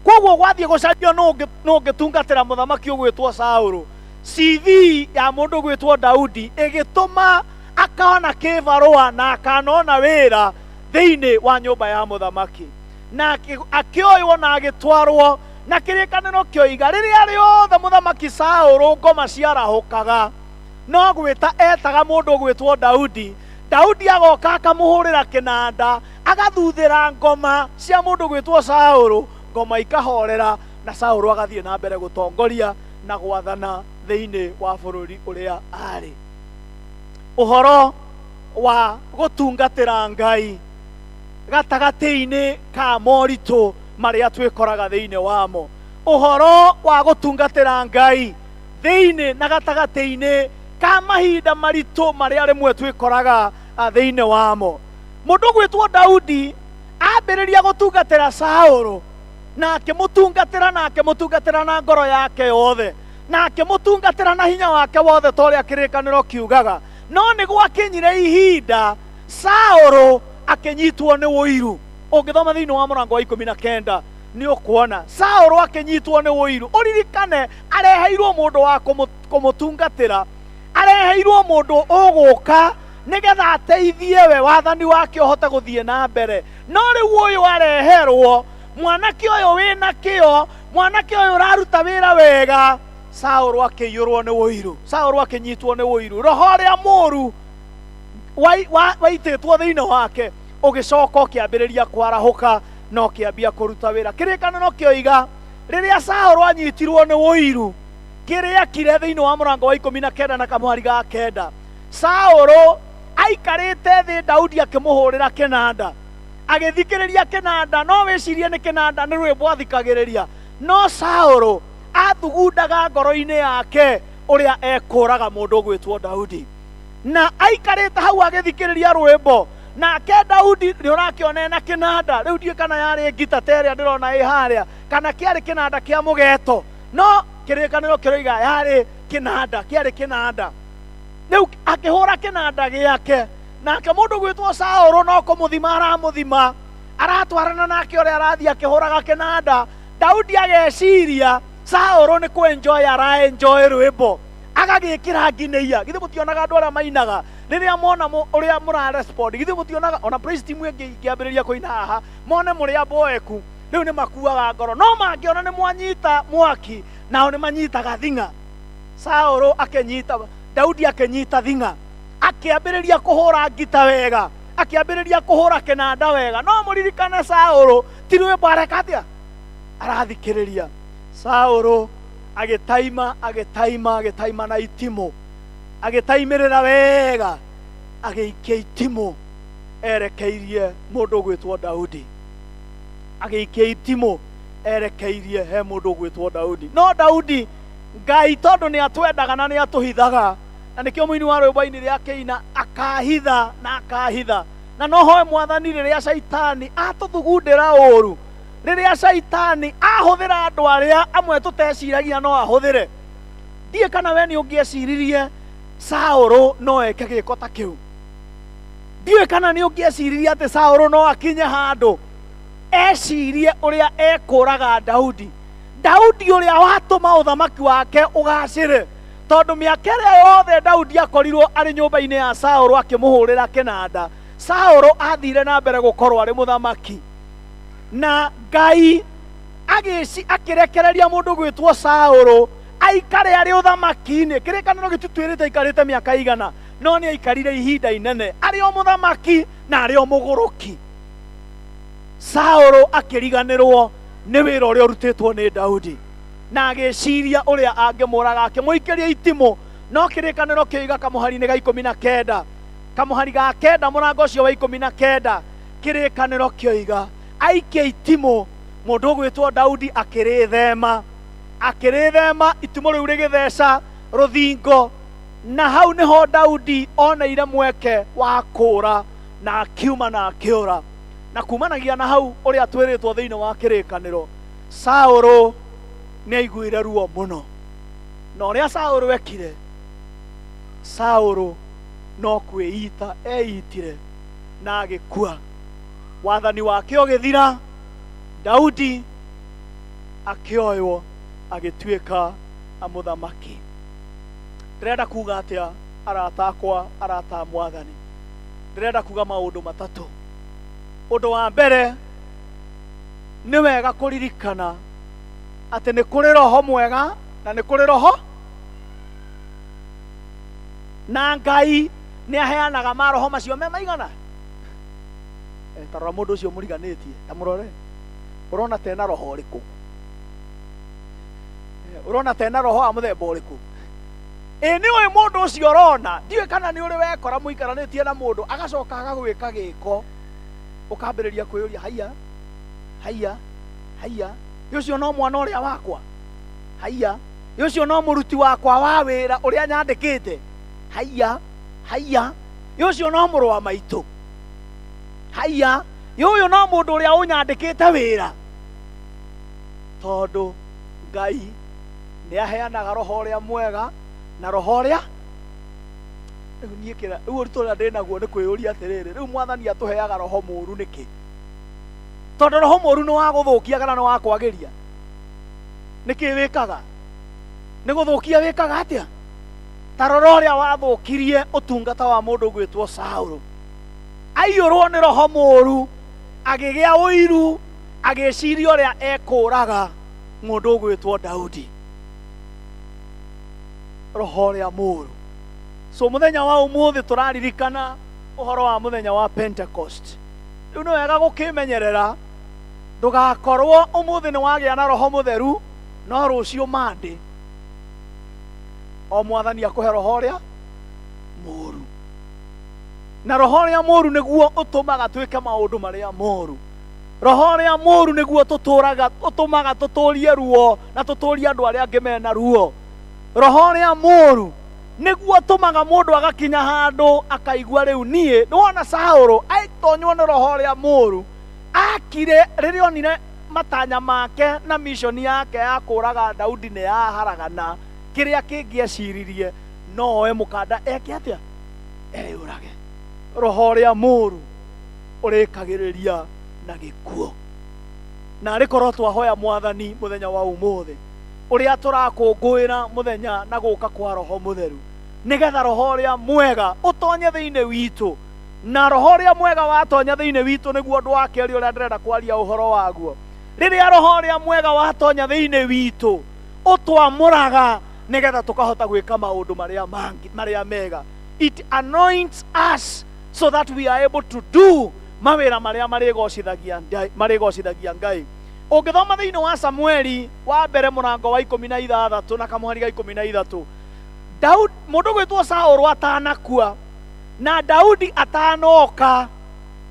[SPEAKER 6] Koguo gwathiĩ gũcario no ũngĩtungatĩra mũthamaki ũgwĩtwo Saũlũ, CV ya mũndũ gwĩtwo Daudi ĩgĩtũma akaona kĩbarũa na akanona wĩra thĩinĩ wa nyũmba ya mũthamaki, na akĩoywo na agĩtwarwo, na kĩrĩkanĩro kĩoiga rĩrĩa rĩothe mũthamaki Saũlũ ngoma ciarahũkaga, no gwĩta etaga mũndũ gwĩtwo Daudi, Daudi agoka akamũhũrĩra kĩnanda, agathuthĩra ngoma cia mũndũ gwĩtwo Saũlũ, ngoma ikahorera, na Saũlũ agathiĩ na mbere gũtongoria na gwathana thĩinĩ wa bũrũri ũrĩa arĩ. Ũhoro wa gũtungatĩra Ngai gatagatĩ-inĩ ka moritũ marĩa twĩkoraga thĩinĩ wamo, ũhoro wa gũtungatĩra Ngai thĩinĩ na gatagatĩ-inĩ ka mahinda maritũ marĩa rĩmwe twĩkoraga thĩinĩ wamo. Mũndũ gwĩtwo Daudi ambĩrĩria gũtungatĩra Saũlũ, na akĩmũtungatĩra na ngoro yake yothe, na akĩmũtungatĩra na hinya wake wothe ta ũrĩa kĩrĩkanĩro kiugaga, no nĩ gwakinyire ihinda Saũlũ akĩnyitwo nĩ ũiru. Ũngĩthoma thĩinĩ wa mũrango wa 19 nĩ ũkuona Saũlũ akĩnyitwo nĩ ũiru. Ũririkane areheirwo mũndũ wa kũmũtungatĩra, areheirwo mũndũ ũgũka nĩgetha ateithie we wathani wake ũhote gũthiĩ na mbere, no rĩu ũyũ areherwo, mwanake ũyũ wĩna kĩo, mwanake ũyũ ũraruta wĩra wega, Saũlũ akĩiyũrwo nĩ ũiru, Saũlũ akĩnyitwo nĩ ũiru. Roho ũrĩa mũũru waitĩtwo thĩinĩ wake ũgĩcoka ũkĩambĩrĩria kwarahũka na ũkĩambia kũruta wĩra. Kĩrĩkanĩro kĩoiga rĩrĩa Saũlũ anyitirwo nĩ ũiru, kĩrĩa kire thĩinĩ wa mũrango wa 19 na kamwari ga 9, Saũlũ aikarĩte thĩ, Daudi akĩmũhũrĩra kĩnanda, agĩthikĩrĩria kĩnanda, no wĩcirie nĩ kĩnanda nĩ rwĩmbo athikagĩrĩria, no Saũlũ athugundaga ngoro-inĩ yake ũrĩa ekũraga mũndũ gwĩtwo Daudi, na aikarĩte hau agĩthikĩrĩria rwĩmbo, nake Daudi nĩ ũrakĩona na kĩnanda. Rĩu ndiĩ kana yarĩ ngita ta ĩrĩa ndĩrona ĩ harĩa, kana kĩarĩ kĩnanda kĩa mũgeeto, no kĩrĩkanĩro kĩroiga yarĩ kĩnanda, kĩarĩ kĩnanda. Rĩu akĩhũra kĩnanda gĩake, nake mũndũ gwĩtwo Saũlũ no kũmũthima aramũthima, aratwarana nake ũrĩa arathiĩ akĩhũraga kĩnanda. Daudi ageciria Saũlũ nĩ kwenjoy araenjoy rwĩmbo, agagĩkĩra ngineia. Githĩ mũtionaga andũ arĩa mainaga rĩrĩa mona ũrĩa mũrarespond? Githĩ mũtionaga ona praise team ĩngĩambĩrĩria kũina haha mone mũrĩ aboeku, rĩu nĩ makuaga ngoro, no mangĩona nĩ mwanyita mwaki nao nĩ manyitaga thing'a. Saũlũ akĩnyita, Daudi akĩnyita thing'a, akĩambĩrĩria kũhũra ngita wega, akĩambĩrĩria kũhũra kĩnanda wega, no mũririkane Saũlũ ti rwĩmbo areka atĩa, arathikĩrĩria. Saũlũ agĩtaima na itimũ, agĩtaimĩrĩra wega, agĩikia itimũ, erekeirie mundu gwitwo Daudi, agiikia itimũ erekeirie he mundu gwitwo Daudi. No Daudi Ngai tondu ni atwendaga na ni atuhithaga, na nikio muini wa rwimbo-ini riake ina akahitha na akahitha. Na no hoe Mwathani riria Shaitani atuthugundira uru, riria Shaitani ahuthira andu aria amwe tuteciragia no ahuthire. Ndie kana we ni ungieciririe Saũlũ no eke giko ta kiu. Ndie kana ni ungieciririe ati Saũlũ no akinye handu ecirie uria ekuraga Daudi. Daudi uria watuma uthamaki wake ugacire, tondu miaka iria yothe Daudi akorirwo ari nyumba-ini ya Saũlũ akimuhurira kinanda, Saũlũ athire na mbere gukorwo ari muthamaki. Na Ngai akirekereria mundu gwitwo Saũlũ aikare ari uthamaki-ini. Kirikaniro gitutwirite aikarite miaka igana, no ni aikarire ihinda inene ari o muthamaki na ari o muguruki. Saũlũ akiriganirwo ni wira uria urutitwo ni Daudi, na agiciria uria angimuraga, akimuikiria itimu. No kirikaniro kiiga kamuhari-ini ga 19, kamuhari ga 9 murango ucio wa 19, kirikaniro kioiga aikia itimu mundu gwitwo Daudi akirithema itimu riu rigitheca ruthingo. Na hau niho Daudi oneire mweke wa kura na akiuma na akiura. Na kumanagia na hau uria twiritwo thiini wa kirikaniro, Saũlũ ni aiguire ruo muno. Na uria Saũlũ ekire, Saũlũ no kwĩita eitire na agĩkua. Wathani wake ũgĩthira, Daudi akĩoywo agĩtuĩka mũthamaki. Ndĩrenda kuga atĩa arata akwa, arata a Mwathani? Ndĩrenda kuga maũndũ matatũ. Ũndũ wa mbere, nĩ wega kũririkana atĩ nĩ kũrĩ roho mwega na nĩ kũrĩ roho, na Ngai nĩ aheanaga maroho macio me maigana. Tarora mũndũ ũcio mũriganĩtie, ta mũrore, ũrona tena roho ũrĩkũ? Ũrona tena roho wa mũthemba ũrĩkũ? Nĩ ũĩ mũndũ ũcio ũrona, ndiũĩ kana nĩ ũrĩ wekora mũikaranĩtie na mũndũ agacoka agagwĩka gĩko, ukambĩrĩria kwĩyũria haiya, ũcio no mwana ũrĩa wakwa, haiya, ũcio no mũruti wakwa wa wĩra ũrĩa nyandĩkĩte, haiya, ũcio no mũrũ wa maitũ, haiya, ũyũ no mũndũ ũrĩa ũnyandĩkĩte wĩra. Tondũ Ngai nĩ aheanaga roho ũrĩa mwega na roho ũrĩa rĩu ũritũ ũrĩa ndĩ naguo nĩ kwĩyũria atĩrĩrĩ, rĩu Mwathani atũheaga roho mũũru nĩkĩ? Tondũ roho mũũru nĩ wa gũthũkia kana nĩ wa kwagĩria? Nĩkĩ wĩkaga? Nĩ gũthũkia wĩkaga atĩa? Ta rora ũrĩa wathũkirie ũtungata wa mũndũ gwĩtwo Saũlũ. Aiyũrwo nĩ roho mũũru, agĩgĩa ũiru, agĩciria ũrĩa ekũraga mũndũ gwĩtwo Daudi. Roho ũrĩa mũũru. So muthenya wa umuthi turaririkana uhoro wa muthenya wa Pentecost. Riu no wega gukimenyerera, ndugakorwo umuthi ni wagia na roho mutheru no rucio mande. O Mwathani akuhe roho uria mũũru. Na roho uria mũũru niguo utumaga twike maundu maria moru. Roho uria mũũru niguo utumaga tuturie ruo na tuturie andu aria angi mena ruo. Roho uria mũũru niguo tumaga mundu agakinya handu akaigua riu nie niwona Saũlũ aitonywo ni roho uria mũũru, akire riria onire matanya make na mission yake ya kuraga Daudi ni yaharagana, kiria kingieciririe no oe mukanda eke atia eyurage. Roho uria mũũru urikagiriria na gikuo. Na rikorwo twahoya Mwathani muthenya wa umuthi uria turakũngũĩra muthenya na gũka kwa roho mutheru, nigetha roho uria mwega utonye thiini witu. Na roho uria mwega watonya thiini witu niguo ndu wa keri uria ndirenda kwaria uhoro waguo. Riria roho uria mwega watonya thiini witu utwamuraga nigetha tukahota gwika maundu maria mega. It anoints us so that we are able to do mawira maria marigocithagia Ngai. Ungithoma thiini wa Samueli wa mbere murango wa 16 na kamuhari ga 13, Daudi mundu gwitwo Saũlũ atanakua na Daudi atanoka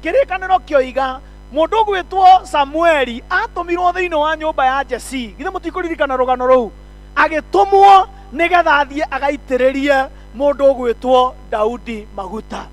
[SPEAKER 6] kirikaniro kioiga mundu gwitwo Samueli atumirwo thiini wa nyumba ya Jesse githe mutikuririkana rugano ruu agitumwo nigetha athie agaitiririe mundu gwitwo Daudi maguta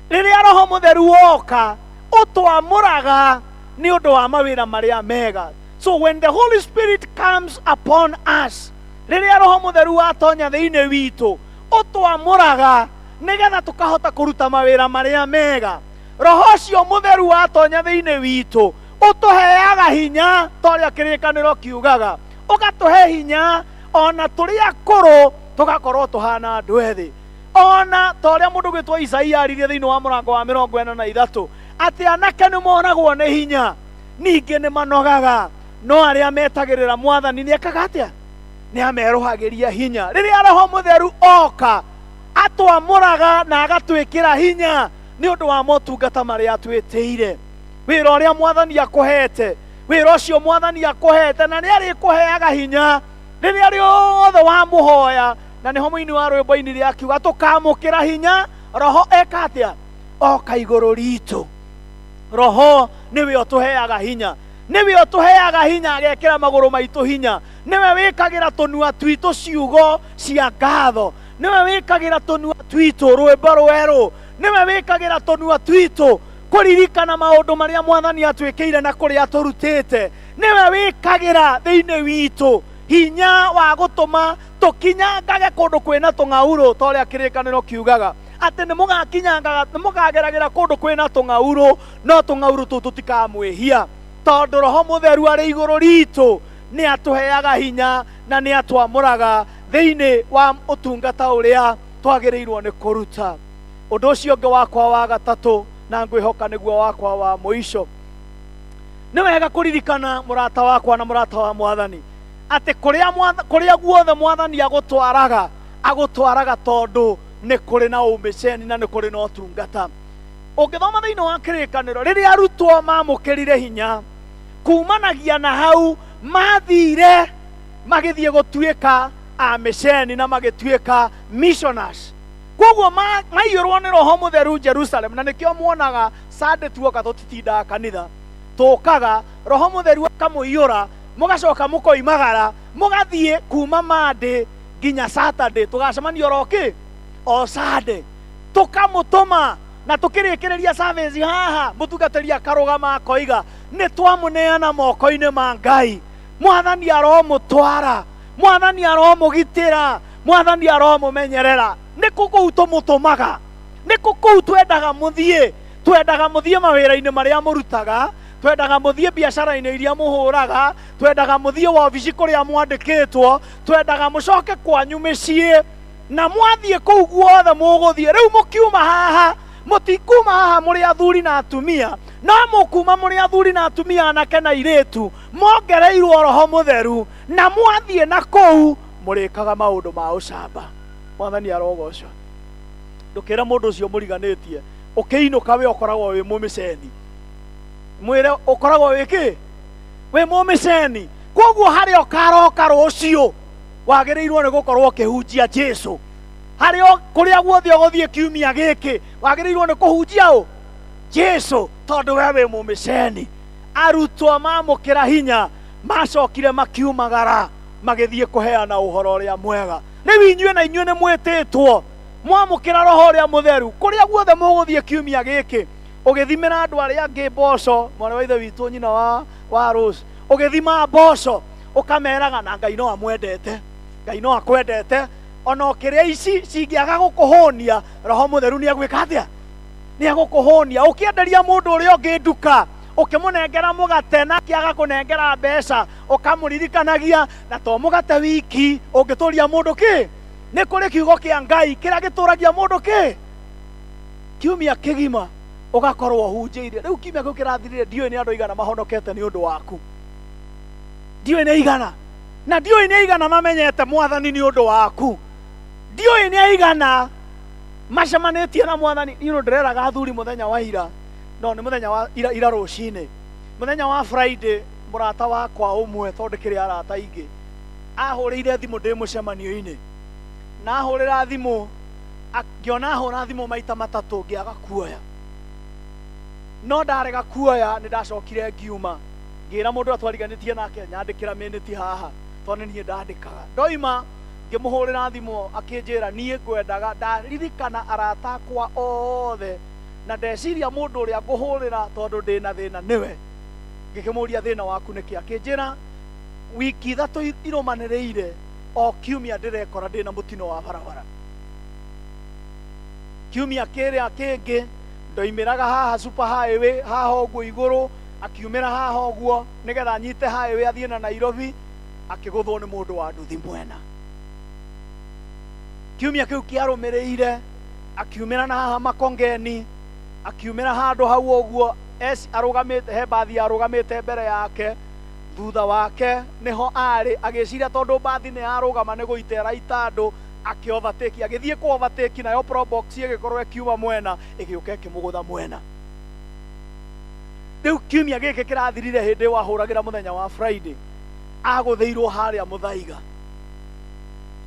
[SPEAKER 6] riria roho mutheru woka utwamuraga ni undu wa mawira maria mega. So when the Holy Spirit comes upon us, riria roho mutheru atonya thiini witu utwamuraga nigetha tukahota kuruta mawira maria mega. Roho cio mutheru atonya thiini witu utuheaga hinya toria kirikaniro kiugaga, ugatuhe hinya ona turi akuru tugakorwo tuhana andu ethi. Ona toria mundu gwitwo Isaia aririe thiini wa murango wa 43 ati anake ni monagwo ni hinya ningi ni manogaga, no aria metagirira mwathani ni ekaga atia? Ni ameruhagiria hinya. Riria roho mutheru oka atwamuraga na agatwikira hinya ni undu wa motungata maria atwitiire. Wira uria mwathani akuhete, wira ucio mwathani akuhete na ni arikuheaga hinya riria riothe wa muhoya. Na niho muini wa rwimbo-ini riakiuga tukamukira hinya, roho eka atia? Oka iguru ritu. Roho niwe utuheaga hinya, niwe utuheaga hinya, agekira maguru maitu hinya, niwe wikagira tunua twitu ciugo cia ngatho, niwe wikagira tunua twitu rwimbo rweru, niwe wikagira tunua twitu kuririkana maundu maria mwathani atwikire na kuria turutite, niwe wikagira thiini witu hinya wa gutuma tukinyangage kundu kwina tung'auru toria kirikaniro kiugaga ati ni mugageragira kundu kwina tung'auru, no tung'auru tu tutikamwihia tondu roho mutheru ari iguru ritu ni atuheaga hinya na ni atwamuraga thiini wa utungata uria twagirirwo ni kuruta. Undu ucio ungi wakwa wa gatatu na ngwihoka niguo wakwa wa muico, ni wega kuririkana murata wakwa na murata wa mwathani ati kuria guothe mwathani agutwaraga tondu ni kuri na umiceni na ni kuri na utungata. Ungithoma thiini wa kirikaniro riria arutwo mamukirire hinya kumanagia na hau mathire magithie gutuika amiceni na magituika missionaries. Koguo maiyurwo ni roho mutheru Jerusalem, na nikio muonaga Sunday tuoka tutitindaga kanitha tukaga roho mutheru akamuiyura mugacoka mukoimagara mugathie kuma Monday nginya Saturday tugacemania roki o Sunday tukamutuma na tukirikireria service haha mutungatĩria karugama akoiga ni twamuneana moko-ini ma Ngai. Mwathani aromutwara, mwathani aromugitira, mwathani aromumenyerera. Ni kuku tumutumaga, ni kuku twendaga muthie mawira-ini maria murutaga, twendaga muthie biacara-ini iria muhuraga, twendaga muthie wabici kuria mwandikitwo, twendaga mucoke kwanyu micii na mwathie kuu guothe muguthie. Riu mukiuma haha mutikuma haha muri athuri na atumia, no mukuma muri athuri na atumia anake na iritu mongereirwo roho mutheru na mwathie na kuu murikaga maundu ma ucamba. Mwathani arogocwo. Ndukira mundu ucio muriganitie ukiinuka we ukoragwo wi mumiceni, mwire ukoragwo wiki we mumiceni. Koguo hari okaroka rucio wagirirwo ni gukorwo ukihunjia Jesu. Hari kuria guothe uguthie kiumia giki wagirirwo ni kuhunjia u Jesu tondu we wi mumiceni. Arutwo mamukira hinya macokire makiumagara magithie kuheana uhoro uria mwega. Riu inyue na inyue ni mwititwo mwamukira roho uria mutheru kuria guothe muguthie kiumia giki ugithimira andu aria angi mboco. Mwana wa ithe witu nyina wa Rose ugithima mboco ukameraga na Ngai no amwendete, Ngai no akwendete. Ona ukiria ici cingiaga gukuhonia roho mutheru ni agwika atia? Ni agukuhonia. Ukienderia mundu uria ungi nduka ukimunengera mugate na kiaga kunengera mbeca ukamuririkanagia na to mugate wiki ungituria mundu ki ni kuri kiugo kia Ngai kira gituragia mundu ki kiumia kigima ugakorwo hunjiire. Riu kiumia kiu kirathirire ndioi ni andu igana mahonokete ni undu waku, ndioi ni igana na ndioi ni igana mamenyete mwathani ni undu waku, ndioi ni igana macemanitie na mwathani. Ni ndireraga athuri muthenya wa ira, no ni muthenya wa ira rucini, muthenya wa Friday murata wakwa umwe tondu kiri arata ingi ahurire thimu ndi mucemanio-ini na ahurira thimu akiona ahura thimu maita matatu ngiaga kuoya no ndarega kuoya nĩ ndacokire ngiuma ngĩra mũndũ atwariganĩtie nake nyandĩkĩra mĩnĩti haha tondũ niĩ ndandĩkaga ndoima ngĩmũhũrĩra thimũ akĩnjĩra niĩ ngwendaga ndaririkana arata akwa othe na ndeciria mũndũ ũrĩa ngũhũrĩra tondũ ndĩna thĩna nĩwe ngĩkĩmũria thĩna waku nĩkĩ akĩnjĩra wiki ithatũ irũmanĩrĩire o kiumia ndĩrekora ndĩna mũtino wa barabara kiumia kĩrĩa kĩngĩ ndoimĩraga haha super highway haha ũguo igũrũ akiumĩra haha ũguo nĩgetha nyite highway athiĩ na Nairobi akĩgũthwo nĩ mũndũ wa nduthi mwena kiumia kĩu kĩarũmĩrĩire akiumĩra na haha Makongeni akiumĩra handũ hau ũguo arũgamĩte he bathi arũgamĩte mbere yake thutha wake niho arĩ agĩciria tondũ bathi nĩ arũgama nĩ gũitera itandũ akĩovatĩki agĩthiĩ kũovatĩki nayo probox ĩgĩkorwo ĩkiuma mwena ĩgĩũka ĩkĩmũgũtha mwena rĩu kiumia gĩkĩ kĩrathirire hĩndĩ wahũragĩra mũthenya wa Friday agũthĩirwo harĩa Mũthaiga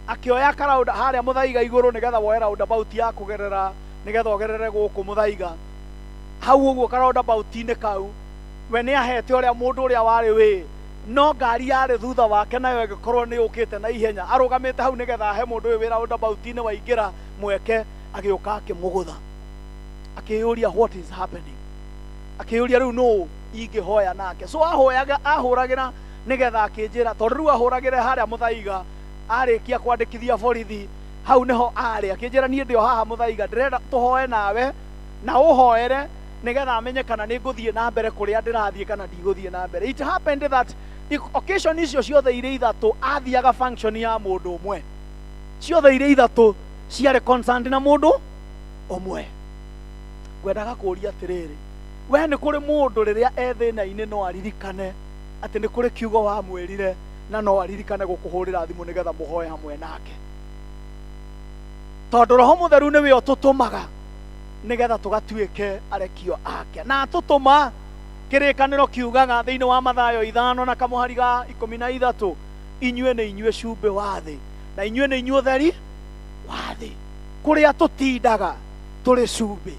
[SPEAKER 6] akĩoya karaunda harĩa Mũthaiga igũrũ nĩgetha woe roundabout ya kũgerera nĩgetha ũgerere gũkũ Mũthaiga hau ũguo karoundabout-inĩ kau we nĩ ahete ũrĩa mũndũ ũrĩa warĩ wĩ no ngari yarĩ thutha wake nayo ĩgĩkorwo nĩ yũkĩte na ihenya arũgamĩte hau nĩgetha ahe mũndũ ũyũ wĩ roundabout-inĩ waingĩra mweke agĩũka akĩmũgũtha akĩyũria what is happening akĩyũria rĩu no ingĩhoya nake so ahũragĩra nĩgetha akĩnjĩra tondũ rĩu ahũragĩre harĩa Mũthaiga arĩkia kwandĩkithia borithi hau nĩho arĩ akĩnjĩra niĩ ndĩ o haha Mũthaiga ndĩrenda tũhoe nawe na ũhoere nĩgetha amenye kana nĩ ngũthiĩ na mbere kũrĩa ndĩrathiĩ kana ndigũthiĩ na mbere it happened that occasion icio ciothe irĩ ithatũ athiaga function ya mũndũ ũmwe ciothe irĩ ithatũ ciarĩ concerned na mũndũ ũmwe ngwendaga kũũria atĩrĩrĩ we nĩ kũrĩ mũndũ rĩrĩa thĩna-inĩ no aririkane atĩ nĩ kũrĩ kiugo wamwĩrire na no aririkane gũkũhũrĩra thimũ nĩgetha mũhoe hamwe nake tondũ Roho Mũtheru nĩwe ũtũtũmaga nĩgetha tũgatuĩke arekio ake na tũtũma kĩrĩkanĩro kiugaga thĩinĩ wa Mathayo 5 na kamũhari ga 13 inyuĩ nĩ inyuĩ cumbĩ wa thĩ na inyuĩ nĩ inyuĩ ũtheri wa thĩ kũrĩa tũtindaga tũrĩ cumbĩ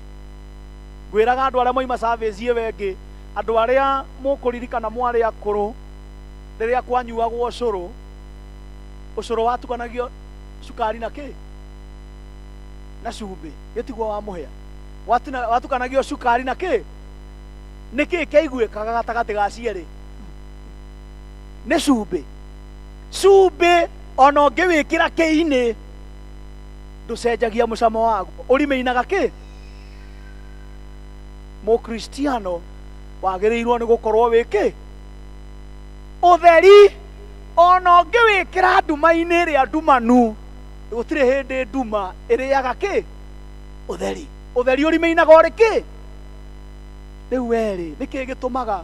[SPEAKER 6] ngwĩraga andũ arĩa moima service ĩyo ĩngĩ andũ arĩa mũkũririkana mwarĩ akũrũ rĩrĩa kwanyuagwo ũcũrũ watukanagio cukari na kĩ na cumbĩ gĩtiguo wa mũhĩa watukanagio cukari na kĩ nĩkĩ kĩaiguĩkaga gatagatĩ ga cierĩ nĩ cumbĩ ona ũngĩwĩkĩra kĩ-inĩ ndũcenjagia mũcamo waguo ũrimĩinaga kĩ mũkristiano wagĩrĩirwo nĩ gũkorwo wĩkĩ ũtheri ona ũngĩwĩkĩra nduma-inĩ ĩrĩa ndumanu gũtirĩ hĩndĩ nduma ĩrĩaga kĩ ũtheri ũrimĩinaga ũrĩ kĩ rĩu werĩ nĩkĩ gĩtũmaga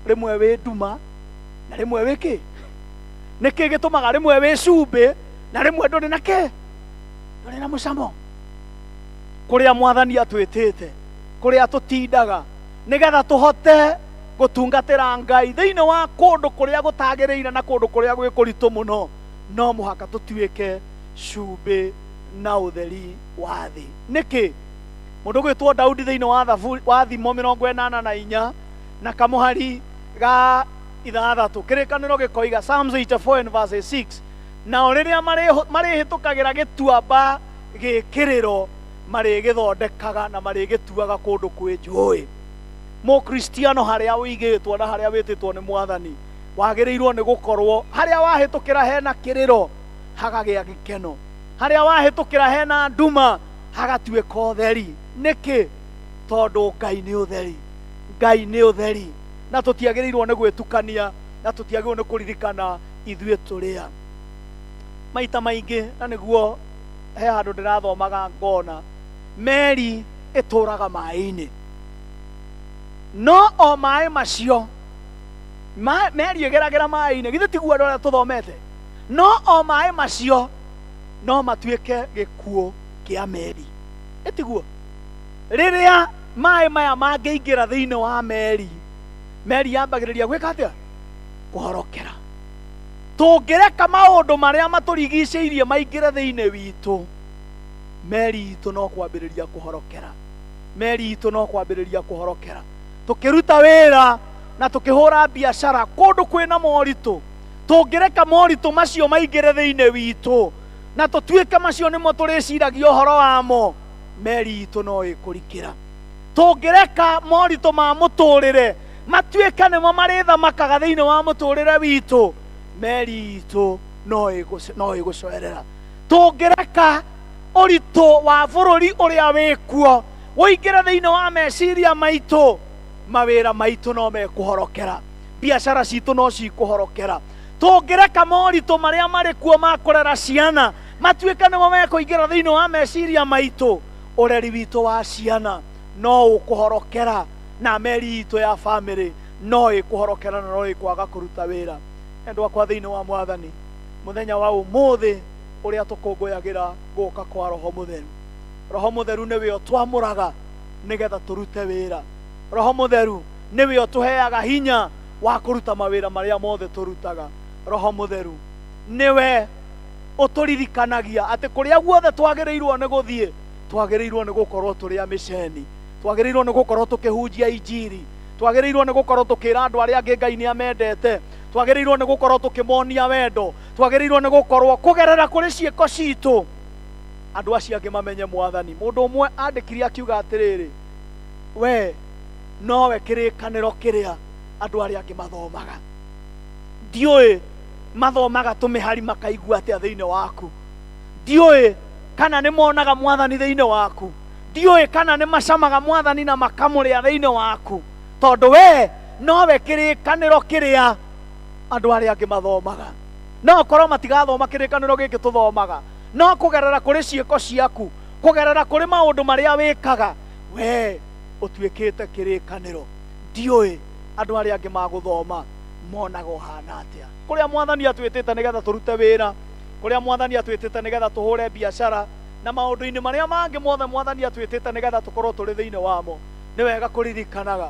[SPEAKER 6] rĩmwe wĩ nduma na rĩmwe wĩ kĩ nĩkĩ gĩtũmaga rĩmwe wĩ cumbĩ na rĩmwe ndũrĩ na kĩ ndũrĩ na mũcamo kũrĩa Mwathani atwĩtĩte kũrĩa tũtindaga nĩgetha tũhote gũtungatĩra Ngai thĩinĩ wa kũndũ kũrĩa gũtagĩrĩire na kũndũ kũrĩa gwĩ kũritũ mũno no mũhaka tũtuĩke cumbĩ na ũtheri wa thĩ nĩkĩ mũndũ gwĩtwo Daudi thĩinĩ wa Thimo 84 na kamũhari ga 6 kĩrĩkanĩro gĩkoiga Psalms 84 and verse 6 nao rĩrĩa marĩhĩtũkagĩra gĩtuamba gĩkĩrĩro marĩgĩthondekaga na marĩgĩtuaga kũndũ kwĩ njũĩ mũkristiano harĩa wĩigĩtwo na harĩa wĩtĩtwo nĩ Mwathani wagĩrĩirwo nĩ gũkorwo harĩa wahĩtũkĩra hena kĩrĩro hagagĩa gĩkeno harĩa wahĩtũkĩra hena nduma hagatuĩka ũtheri nĩkĩ tondũ Ngai nĩ ũtheri na tũtiagĩrĩirwo nĩ gwĩtukania na tũtiagĩrĩirwo nĩ kũririkana ithuĩ tũrĩa maita maingĩ na nĩguo he handũ ndĩrathomaga ngona meri ĩtũraga maĩ-inĩ no o maĩ macio meri ĩgeragĩra maĩ-inĩ githĩ tiguo andũ arĩa tũthomete no o maĩ macio no matuĩke gĩkuũ kĩa meri ĩtiguo rĩrĩa maĩ maya mangĩingĩra thĩinĩ wa meri yambagĩrĩria gwĩka atĩa kũhorokera tũngĩreka maũndũ marĩa matũrigicĩirie maingĩre thĩinĩ witũ meri itũ no kwambĩrĩria kũhorokera tukiruta wira na tukihura biashara kundu kwina moritũ, tũngĩreka moritũ macio maingĩre thĩinĩ witũ na tũtuĩke macio nĩmo tũrĩciragia ũhoro wamo, meri itũ no ĩkũrikĩra. Tũngĩreka moritũ ma mũtũrĩre matuĩke nĩmo marĩthamakaga thĩinĩ wa mũtũrĩre witũ, meri itũ no ĩgũcoerera. Tũngĩreka ũritũ wa bũrũri ũrĩa wĩkuo ũingĩre thĩinĩ wa meciria maitũ, mawĩra maitũ no mekũhorokera, biashara citũ no cikũhorokera. Tũngĩreka moritũ marĩa marĩ kuo ma kũrera ciana matuĩke nĩmo mekũingĩra thĩinĩ wa meciria maitũ, ũreri witũ wa ciana no ũkũhorokera, na meri itũ ya bamĩrĩ no ĩkũhorokera na no ĩkwaga kũruta wĩra. Endwa kwa thĩinĩ wa Mwathani, mũthenya wa ũmũthĩ ũrĩa tũkũngũyagĩra gũka kwa Roho Mũtheru, Roho Mũtheru nĩwe ũtwamũraga nĩgetha tũrute wĩra. Roho Mũtheru nĩwe ũtũheaga hinya wa kũruta mawĩra marĩa mothe tũrutaga. Roho Mũtheru nĩwe ũtũririkanagia atĩ kũrĩa guothe twagĩrĩirwo nĩ gũthiĩ, twagĩrĩirwo nĩ gũkorwo tũrĩ a mĩceni, twagĩrĩirwo nĩ gũkorwo tũkĩhunjia injiri, twagĩrĩirwo nĩ gũkorwo tũkĩra andũ arĩa angĩ Ngai nĩ amendete, twagĩrĩirwo nĩ gũkorwo tũkĩmonia wendo, twagĩrĩirwo nĩ gũkorwo kũgerera kũrĩ ciĩko citũ andũ acio angĩ mamenye Mwathani. Mũndũ ũmwe andĩkire akiuga atĩrĩrĩ, we nowe kĩrĩkanĩro kĩrĩa andũ arĩa angĩ mathomaga. Ndiũĩ mathomaga tũmĩhari makaigua atĩa thĩinĩ waku, ndiũĩ kana nĩ monaga Mwathani thĩinĩ waku, ndiũĩ kana nĩ macamaga Mwathani na makamũrĩa thĩinĩ waku, tondũ we nowe kĩrĩkanĩro kĩrĩa andũ arĩa angĩ mathomaga. No korwo matigathoma kĩrĩkanĩro gĩkĩ tũthomaga, no kũgerera kũrĩ ciĩko ciaku, kũgerera kũrĩ maũndũ marĩa wĩkaga, we ũtuĩkĩte kĩrĩkanĩro. Ndiũĩ andũ arĩa angĩ magũthoma monaga ũhana atĩa. Kũrĩa Mwathani atwĩtĩte nĩgetha tũrute wĩra, kũrĩa Mwathani atwĩtĩte nĩgetha tũhũre biashara na maũndũ-inĩ marĩa mangĩ mothe Mwathani atwĩtĩte nĩgetha tũkorwo tũrĩ thĩinĩ wamo, nĩ wega kũririkanaga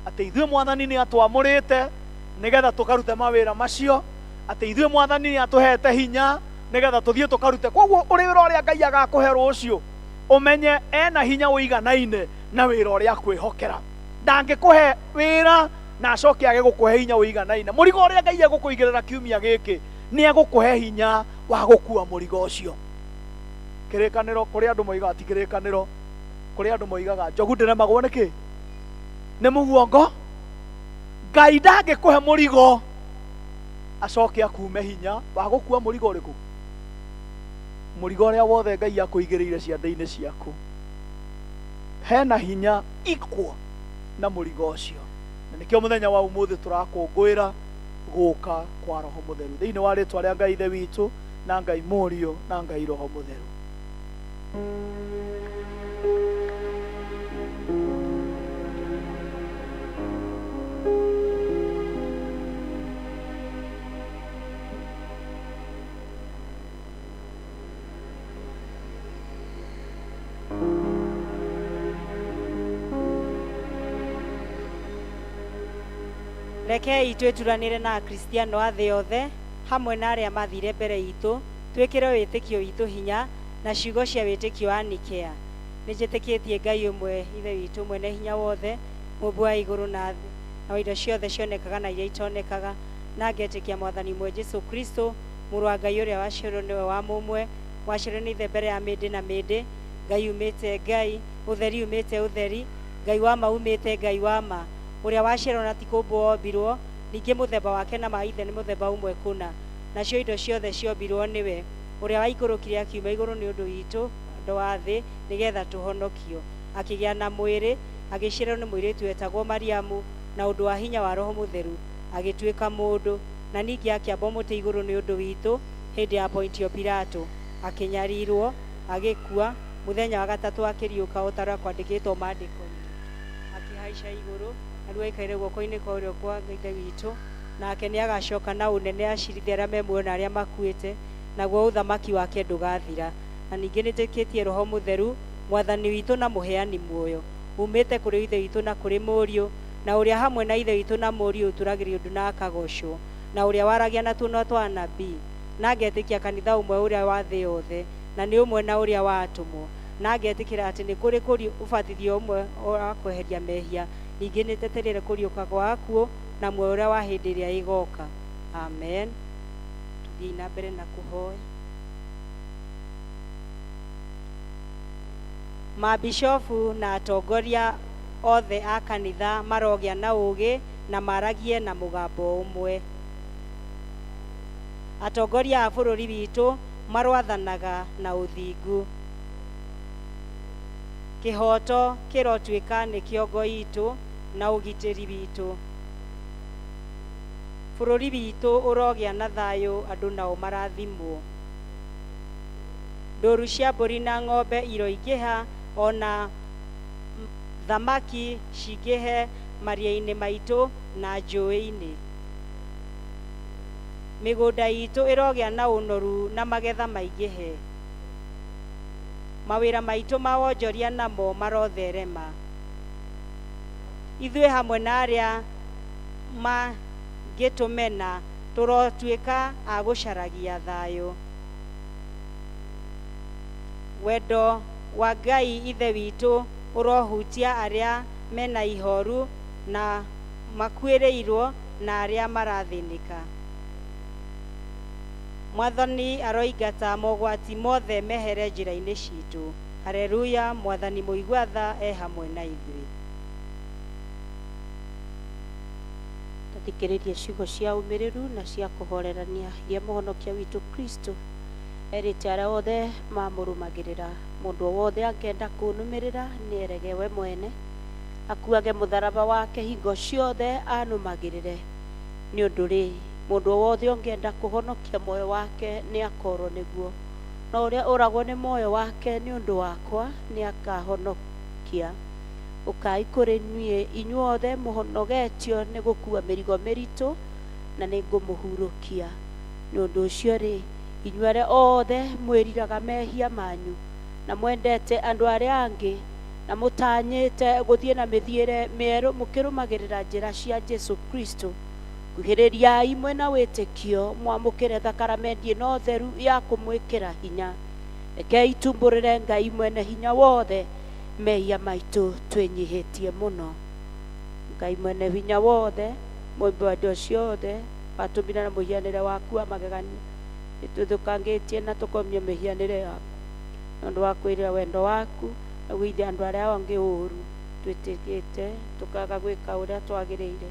[SPEAKER 6] atĩ ithuĩ Mwathani nĩ atwamũrĩte nĩgetha tũkarute mawĩra macio, atĩ ithuĩ Mwathani nĩ atũhete hinya nĩgetha tũthiĩ tũkarute. Koguo ũrĩ wĩra ũrĩa Ngai agakũhe rũciũ, ũmenye ena hinya ũiganaine na wĩra ũrĩa akwĩhokera. Ndangĩkũhe wĩra na acoke age gũkũhe hinya ũiganaine. Mũrigo ũrĩa Ngai egũkũigĩrĩra kiumia gĩkĩ nĩ egũkũhe hinya wa gũkua mũrigo ũcio. Kĩrĩkanĩro kũrĩ andũ moigaga ti kĩrĩkanĩro, kũrĩ andũ moigaga njogu ndĩremagwo nĩkĩ? Nĩ mũguongo. Ngai ndangĩkũhe mũrigo acoke akume hinya wa gũkua mũrigo ũrĩkũ? Mũrigo ũrĩa wothe Ngai akũigĩrĩire ciande-inĩ ciaku hena hinya equal na mũrigo ũcio. Na nĩkĩo mũthenya wa ũmũthĩ tũrakũngũĩra gũka kwa Roho Mũtheru thĩinĩ wa rĩtwa rĩa Ngai Ithe witũ na Ngai Mũriũ na Ngai Roho Mũtheru.
[SPEAKER 1] Rekei twĩturanĩre na Akristiano a thĩ yothe hamwe na arĩa mathire mbere itũ, twĩkĩre wĩtĩkio witũ hinya na ciugo cia wĩtĩkio wa Nikea. Nĩnjĩtĩkĩtie Ngai ũmwe Ithe witũ mwene hinya wothe, Mũmbi wa igũrũ na thĩ na indo ciothe cionekaga na iria itonekaga, na ngetĩkia Mwathani mwe Jesũ Kristo, mũrũ wa Ngai ũrĩa waciarwo nĩwe wa mũmwe, waciarwo nĩ Ithe mbere ya mĩndĩ na mĩndĩ, Ngai umĩte Ngai, ũtheri umĩte ũtheri, Ngai wa ma umĩte Ngai wa ma, ũrĩa waciarwo na ti kũmbwo ombirwo, ningĩ mũthemba wake na ma ithe nĩ mũthemba ũmwe kũna, nacio indo ciothe ciombirwo nĩwe, ũrĩa waikũrũkire akiuma igũrũ nĩ ũndũ witũ andũ a thĩ nĩgetha tũhonokio, akĩgĩa na mwĩrĩ, agĩciarwo nĩ mũirĩtu wetagwo Mariamu, na ũndũ wa hinya wa Roho Mũtheru agĩtuĩka mũndũ, na ningĩ akĩambwo mũtĩ igũrũ nĩ ũndũ witũ hĩndĩ ya Pontio Pilato, akĩnyarirwo, agĩkua, mũthenya wa gatatũ akĩriũka ũtarĩa kwandĩkĩtwo maandĩko-inĩ, akĩhaica igũrũ, narua aikaire guoko-inĩ kwa ũrĩo kwa Ithe witũ, nake nĩ agacoka na ũnene acirithia arĩa me muoyo na arĩa makuĩte, naguo ũthamaki wake ndũgathira. Na ningĩ nĩtĩkĩtie Roho Mũtheru, Mwathani witũ na mũheani muoyo, umĩte kũrĩ Ithe witũ na kũrĩ Mũriũ, na ũrĩa hamwe na Ithe witũ na Mũriũ ũturagĩrio ũndũ na akagocwo, na ũrĩa waragia na tũnua twa anabii, na ngetĩkia kanitha ũmwe ũrĩa wa thĩ yothe, na nĩ ũmwe na ũrĩa wa atũmwo, na ngetĩkĩra atĩ nĩ kũrĩ ũbatithio ũmwe wa kweheria mehia,
[SPEAKER 7] ningĩ nĩteterere kũriũka gwa akuũ na muoyo ũrĩa wa hĩndĩ ĩrĩa ĩgoka. Amen. Tũthiĩ na mbere na kũhoya. Mabishofu na atongoria othe a kanitha marogĩa na ũũgĩ na maragie na mũgambo ũmwe. Atongoria a bũrũri witũ marwathanaga na ũthingu. Kĩhoto kĩrotuĩka nĩ kĩongo itũ na ũgitĩri witũ. Bũrũri witũ ũrogĩa na thayũ, andũ nao marathimwo. Ndũru cia mbũri na ng'ombe iroingĩha, ona thamaki cingĩhe maria-inĩ maitũ na njũĩ-inĩ. Mĩgũnda itũ ĩrogĩa na ũnoru na magetha maingĩhe. Mawĩra maitũ ma wonjoria namo marotherema. Ithuĩ hamwe na arĩa mangĩtũmena tũrotuĩka a gũcaragia thayũ. Wendo wa Ngai ithe witũ ũrohutia arĩa mena ihoru na makuĩrĩirwo na arĩa marathĩnĩka. Mwathani aroingata mogwati mothe mehere njĩra-inĩ citũ. Haleluya. Mwathani mũigua tha e hamwe na ithuĩ.
[SPEAKER 1] Tathikĩrĩria ciugo cia ũmĩrĩru na cia kũhorerania iria mũhonokia witũ Kristo erĩte arĩa othe mamũrũmagĩrĩra. Mũndũ wothe angĩenda kũnũmĩrĩra nĩerege we mwene, akuage mũtharaba wake hingo ciothe anũmagĩrĩre. Nĩ ũndũ rĩ, mũndũ wothe ũngĩenda kũhonokia muoyo wake nĩ akorwo nĩguo, na ũrĩa ũragwo nĩ muoyo wake nĩ ũndũ wakwa nĩ akahonokia. Ũkai kũrĩ niĩ inyuothe mũhonogetio nĩ gũkua mĩrigo mĩritũ, na nĩ ngũmũhurũkia. Nĩ ũndũ ũcio rĩ, inyuĩ arĩa othe mwĩriraga mehia manyu na mwendete andũ arĩa angĩ na mũtanyĩte gũthiĩ na mĩthiĩre mĩerũ mũkĩrũmagĩrĩra njĩra cia Jesu Kristo, kuhĩrĩriai mwĩna wĩtĩkio mwamũkĩre thakramenti ĩno theru ya kũmwĩkĩra hinya. Rekei tumbũrĩre Ngai mwene hinya wothe mehia maitũ twĩnyihĩtie mũno. Ngai mwene hinya wothe, mũmbi wa indo ciothe, watũmbire na mũhianĩre waku wa magegania, nĩtũthũkangĩtie na tũkomie mĩhianĩre yaku. Nĩ ũndũ wa kwĩrĩra wendo waku na gũithia andũ arĩa angĩ ũũru, twĩtĩkĩte tũkaga gwĩka ũrĩa twagĩrĩire.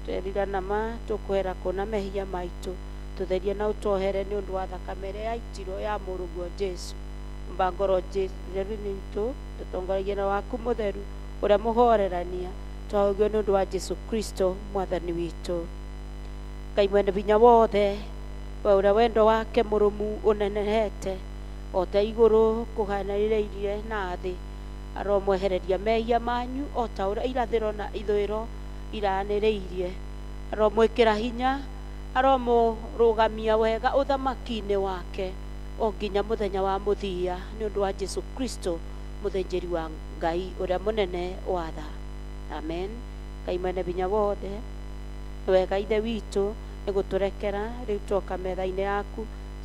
[SPEAKER 1] Twerira nama tũkwĩra kũna mehia maitũ, tũtherie na ũtohere nĩ ũndũ wa thakame ĩrĩa yaitirwo ya mũrũguo Jesu. Mbangoro Jesu witũ, tũtongoragie na waku mũtheru ũrĩa mũhorerania, twaũgio nĩ ũndũ wa Jesu Kristo mwathani witũ. Ngai mwene hinya wothe, we ũrĩa wendo wake mũrũmu ũnenehete o ta igũrũ kũhanĩrĩirie na thĩ, aromwehereria mehia manyu o ta ũrĩa irathĩro na ithũĩro iranĩrĩirie. Aromwĩkĩra hinya, aromũrũgamia wega ũthamaki-inĩ wake o nginya mũthenya wa mũthia, nĩ ũndũ wa Jesu Kristo mũthĩnjĩri wa Ngai ũrĩa mũnene wa tha. Amen. Ngai mwene hinya wothe, wega ithe witũ nĩ gũtũrekera rĩu twoka metha-inĩ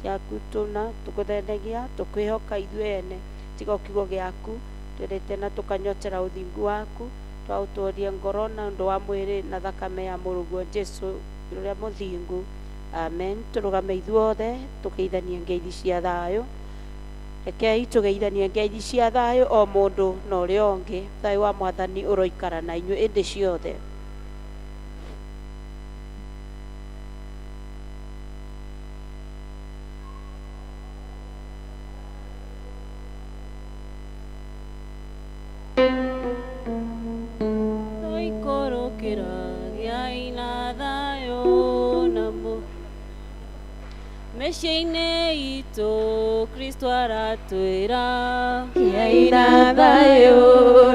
[SPEAKER 1] yaku tũna tũkũthenagia tũkwĩhoka ithuĩ ene, tiga kiugo gĩaku twendete na tũkanyotera ũthingu waku, twaũtũũria ngoro na ũndũ wa mwĩrĩ na thakame ya mũrũguo Jesu ũrĩa mũthingu. Amen. Tũrũgame ithuothe tũgeithanie ngeithi cia thayũ. Rekei tũgeithanie ngeithi cia thayũ o mũndũ na ũrĩa ũngĩ. Thayũ wa Mwathani ũroikara na inyuĩ hĩndĩ ciothe.
[SPEAKER 8] Mĩciĩ-inĩ itũ Kristo aratwĩra
[SPEAKER 2] gĩai na thayũ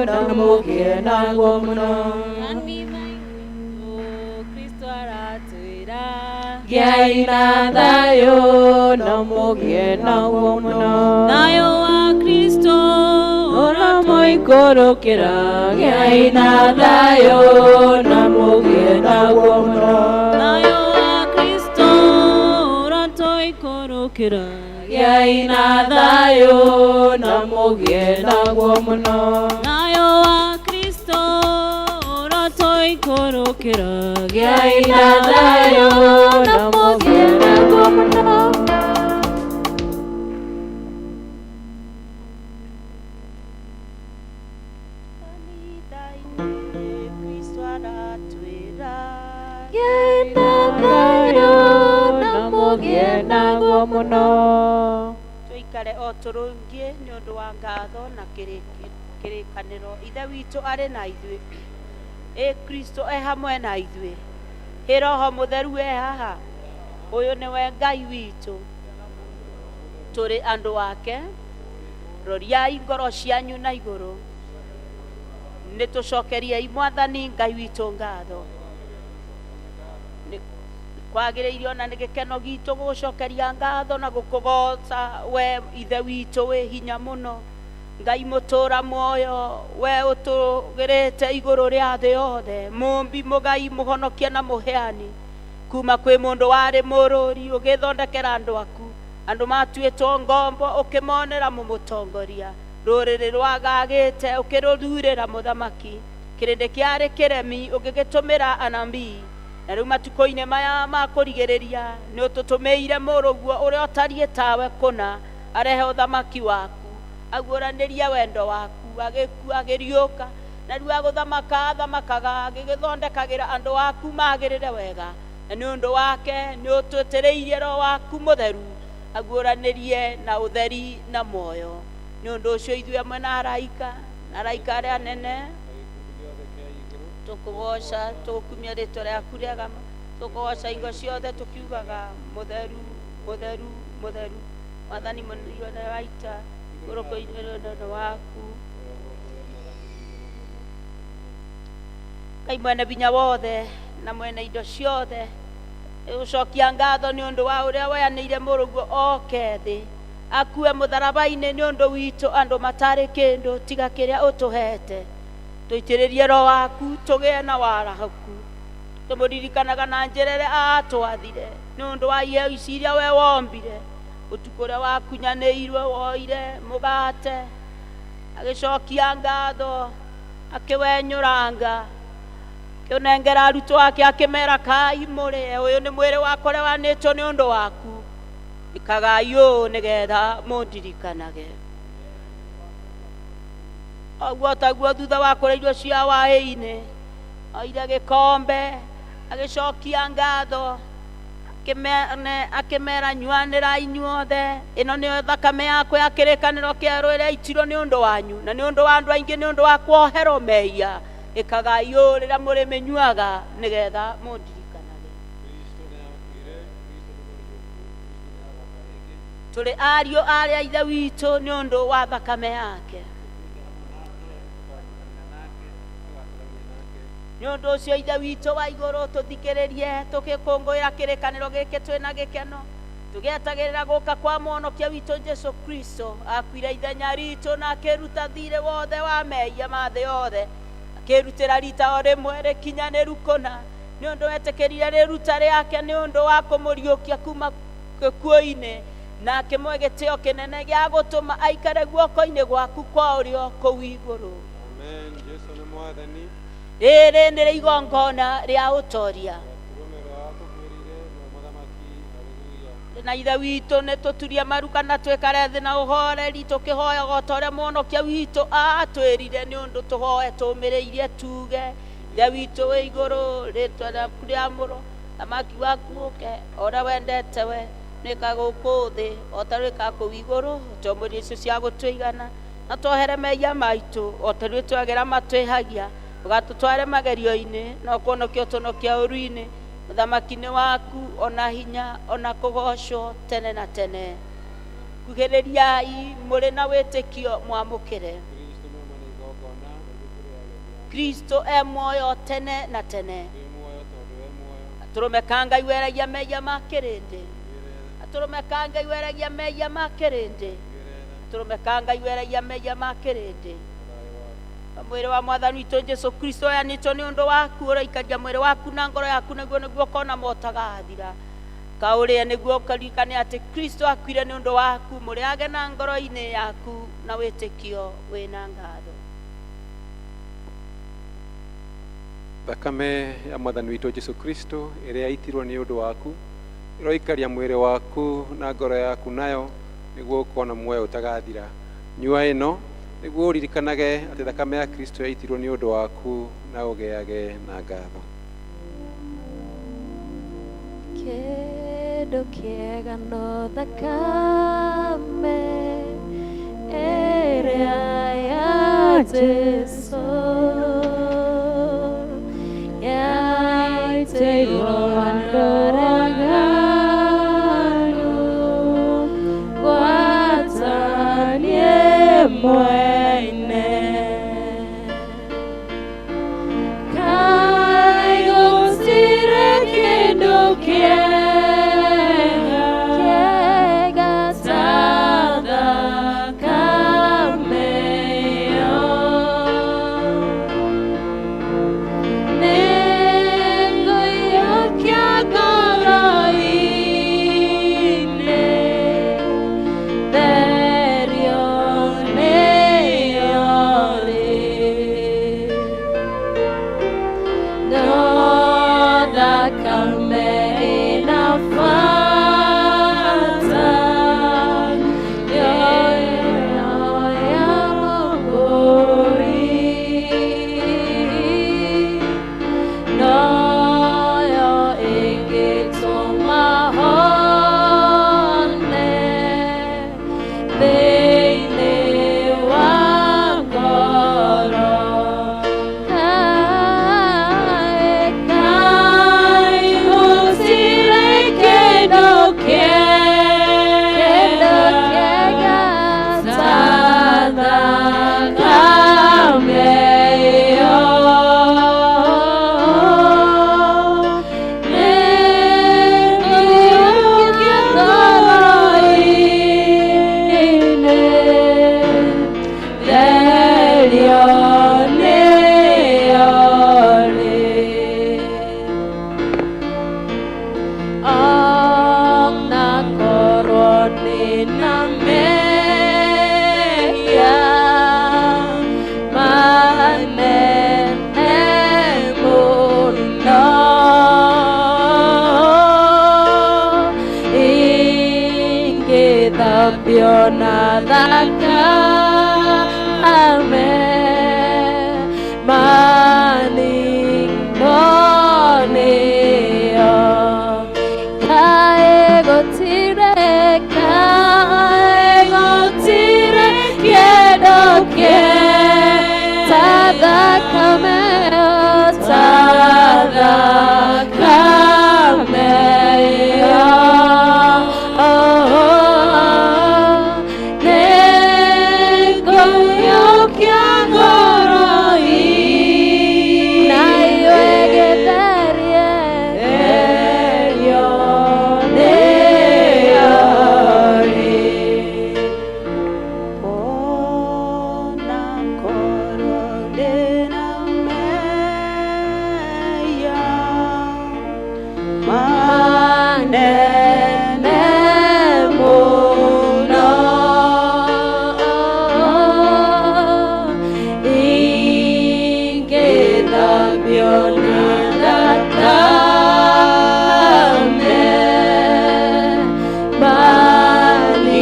[SPEAKER 2] na mũgĩe naguo mũno.
[SPEAKER 8] Kanitha-inĩ itũ Kristo aratwĩra
[SPEAKER 2] gĩai na thayũ na mũgĩe naguo mũno.
[SPEAKER 8] Thayũ wa Kristo
[SPEAKER 2] ũramũikũrũkĩra gĩai na thayũ na mũgĩe naguo mũno.
[SPEAKER 8] Thayũ wa Kristo ũratũikũrũkĩra
[SPEAKER 2] gĩai na thayũ na mũgĩe naguo mũno.
[SPEAKER 8] Thayũ wa Kristo mũrũkĩra gĩai na thayũ na mũgĩe naguo mũno.
[SPEAKER 1] Kristo aratwĩra
[SPEAKER 8] Gĩai na thayũ na mũgĩe naguo mũno.
[SPEAKER 1] tũikare o tũrũngiĩ nĩ ũndũ wa ngatho na kĩrĩkanĩro. Ithe witũ arĩ na ithuĩ, Kristo e hamwe na ithuĩ, Roho Mũtheru e haha. Ũyũ nĩwe Ngai witũ, tũrĩ andũ wake. Roriai ngoro cianyu na igũrũ, nĩ tũcokeriei Mwathani Ngai witũ ngatho. Kwagĩrĩire ona nĩ gĩkeno gitũ gũgũcokeria ngatho na gũkũgoca we Ithe witũ wĩ hinya mũno, Ngai mũtũra muoyo, we ũtũgĩrĩte igũrũ rĩa thĩ yothe, mũmbi mũgai mũhonokia na mũheani, kuma kwĩ mũndũ warĩ mũrũri ũgĩthondekera andũ aku, andũ matuĩtwo ngombo ũkĩmonera mũmũtongoria, rũrĩrĩ rwagagĩte ũkĩrũthurĩra mũthamaki, kĩrĩndĩ kĩarĩ kĩremi ũgĩgĩtũmĩra anabii, na rĩu matukũ-inĩ maya ma kũrigĩrĩria nĩ ũtũtũmĩire mũrũguo ũrĩa ũtariĩ tawe kũna, arehe ũthamaki waku, aguũranĩrie wendo waku, agĩkua agĩriũka, na rĩu agũthamaka athamakaga agĩgĩthondekagĩra andũ aku magĩrĩre wega, na nĩ ũndũ wake nĩ ũtwĩtĩrĩirie Roho waku Mũtheru aguũranĩrie na ũtheri na muoyo. Nĩ ũndũ ũcio ithuĩ amwe na araika arĩa anene tũkũgoca, tũgũkumia rĩtwa rĩaku rĩega, tũkũgoca ingo ciothe tũkiugaga mũtheru mũtheru mũtheru, Mwathani mũnene wa ita, ũrokoinĩ waku. Ngai mwene binya wothe na mwene indo ciothe, ũcokia ngatho nĩ ũndũ wa ũrĩa weanĩire mũrũguo oke thĩ, akue mũtharaba-inĩ nĩ ũndũ witũ andũ matarĩ kĩndũ tiga kĩrĩa ũtũhete. Tũitĩrĩrie Roho waku tũgĩe na warahoku, tũmũririkanaga na njĩra ĩrĩa atwathire nĩ ũndũ wa iheo ici iria we wombire, ũtukũ ũrĩa wakunyanĩirwo woire mũgate agĩcokia ngatho akĩwenyũranga akĩũnengera arutwo ake akĩmera kai mũrĩe, ũyũ nĩ mwĩrĩ wakwa ũrĩa wanĩtwo nĩ ũndũ waku, ĩkagai ũũ nĩgetha mũndirikanage. Oguo taguo thutha wa kũrĩa irio cia hwaĩ-inĩ oire gĩkombe agĩcokia ngatho akĩmera nyuanĩra inyuothe, ĩno nĩyo thakame yakwa ya kĩrĩkanĩro kĩerũ ĩrĩa itirwo nĩ ũndũ wanyu na nĩ ũndũ wa andũ aingĩ nĩ ũndũ wa kuoherwo mehia, ĩkagai ũũ rĩrĩa mũrĩmĩnyuaga nĩgetha mũndirikanage. Tũrĩ ariũ arĩa Ithe witũ nĩ ũndũ wa thakame yake. Nĩ ũndũ ũcio Ithe witũ wa igũrũ tũthikĩrĩrie tũgĩkũngũĩra kĩrĩkanĩro gĩkĩ twĩna gĩkeno, tũgĩetagĩrĩra gũka kwa mũhonokia witũ Jesũ Kristo, akuire ithenya ritũ na akĩruta thirĩ wothe wa mehia ma thĩ yothe, akĩrutĩra rita o rĩmwe rĩkinyanĩru kũna, nĩ ũndũ wetĩkĩrire rĩruta rĩake nĩ ũndũ wa kũmũriũkia kuma gĩkuũ-inĩ, na akĩmũhe gĩtĩo kĩnene gĩa gũtũma aikare guoko-inĩ gwaku kwa ũrĩo kũu igũrũ.
[SPEAKER 9] Amen. Jesũ nĩ Mwathani.
[SPEAKER 1] Rĩrĩ nĩ igongona rĩa ũtoria, na Ithe witũ nĩ tũturie maru kana twĩkare thĩ na ũhoreri tũkĩhoyaga o ta ũrĩa mũhonokia witũ atwĩrire, nĩ ũndũ tũhoe tũmĩrĩirie tuge. Ithe witũ wĩ igũrũ, rĩtwa rĩaku rĩamũrwo, thamaki waku ũke, o ũrĩa wendete we nĩka gũkũ thĩ o ta rwĩka kũu igũrũ, tũmũrie icio cia gũtũigana na twohere mehia maitũ o ta rwĩ twagĩra matwĩhagia, ũgatũtware magerio-inĩ na ũkũhonokia ũtũhonokia ũru-inĩ. Mũthamaki-nĩ waku ona hinya ona kũgocwo tene na tene. Kuhĩrĩriai mũrĩ na wĩtĩkio mwamũkĩre. Kristo e muoyo tene na tene. Atũrũme ka Ngai weragia mehia ma kĩrĩndĩ, atũrũme ka Ngai weragia mehia ma kĩrĩndĩ, atũrũme ka Ngai weragia mehia ma kĩrĩndĩ. Mwĩrĩ wa Mwathani witũ Jesũ Kristo yanĩtwo nĩ ũndũ waku, ũroikaria mwĩrĩ waku na ngoro yaku nĩguo ũkona mootagathira. Kaũrĩe nĩguo ũkaririkane atĩ Kristo akuire nĩ ũndũ waku, mũrĩage na ngoro-inĩ yaku na wĩtĩkio wĩna ngatho.
[SPEAKER 9] thakame ya mwathani witũ Jesu Kristo ĩrĩa yaitirwo nĩ ũndũ waku ĩroikaria mwĩrĩ waku na ngoro yaku nayo nĩguo ũkona muoyo ũtagathira. Nyua ĩno nĩguo ũririkanage atĩ thakame ya Kristo yaitirwo nĩ ũndũ waku na ũgeage na ngatho.
[SPEAKER 8] Kĩndũ kĩega no thakame ĩrĩa ya Jesũ yaitĩirwo andũ araganu gwatanie mwene kai gũtirĩ kĩndũ kĩega ta thakame ĩyo. Nĩngũiyũkia ngoro-inĩ therio nĩyo rĩ. No thakame ĩna bata yoyo ya mũgũri, noyo ĩngĩtũma hone thĩinĩ wa ngoro. Kai gũtirĩ kĩndũ kĩega ta thakame ĩyo. Nĩngũiyũkia ngoro-inĩ therio nĩyo rĩ. Ona korwo ndĩna mehia manene mũno, ingĩthambio na thakame maningo nĩyo. Kaĩ gũtirĩ kĩndũ ta thakame ĩyo, ta thakame ĩyo. Nĩngũiyũkia ngoro-inĩ nayo ĩgĩtherie therio nĩyo rĩ.
[SPEAKER 1] Ona korwo ndĩna mehia
[SPEAKER 8] manene mũno, ingĩthambio na thakame maningo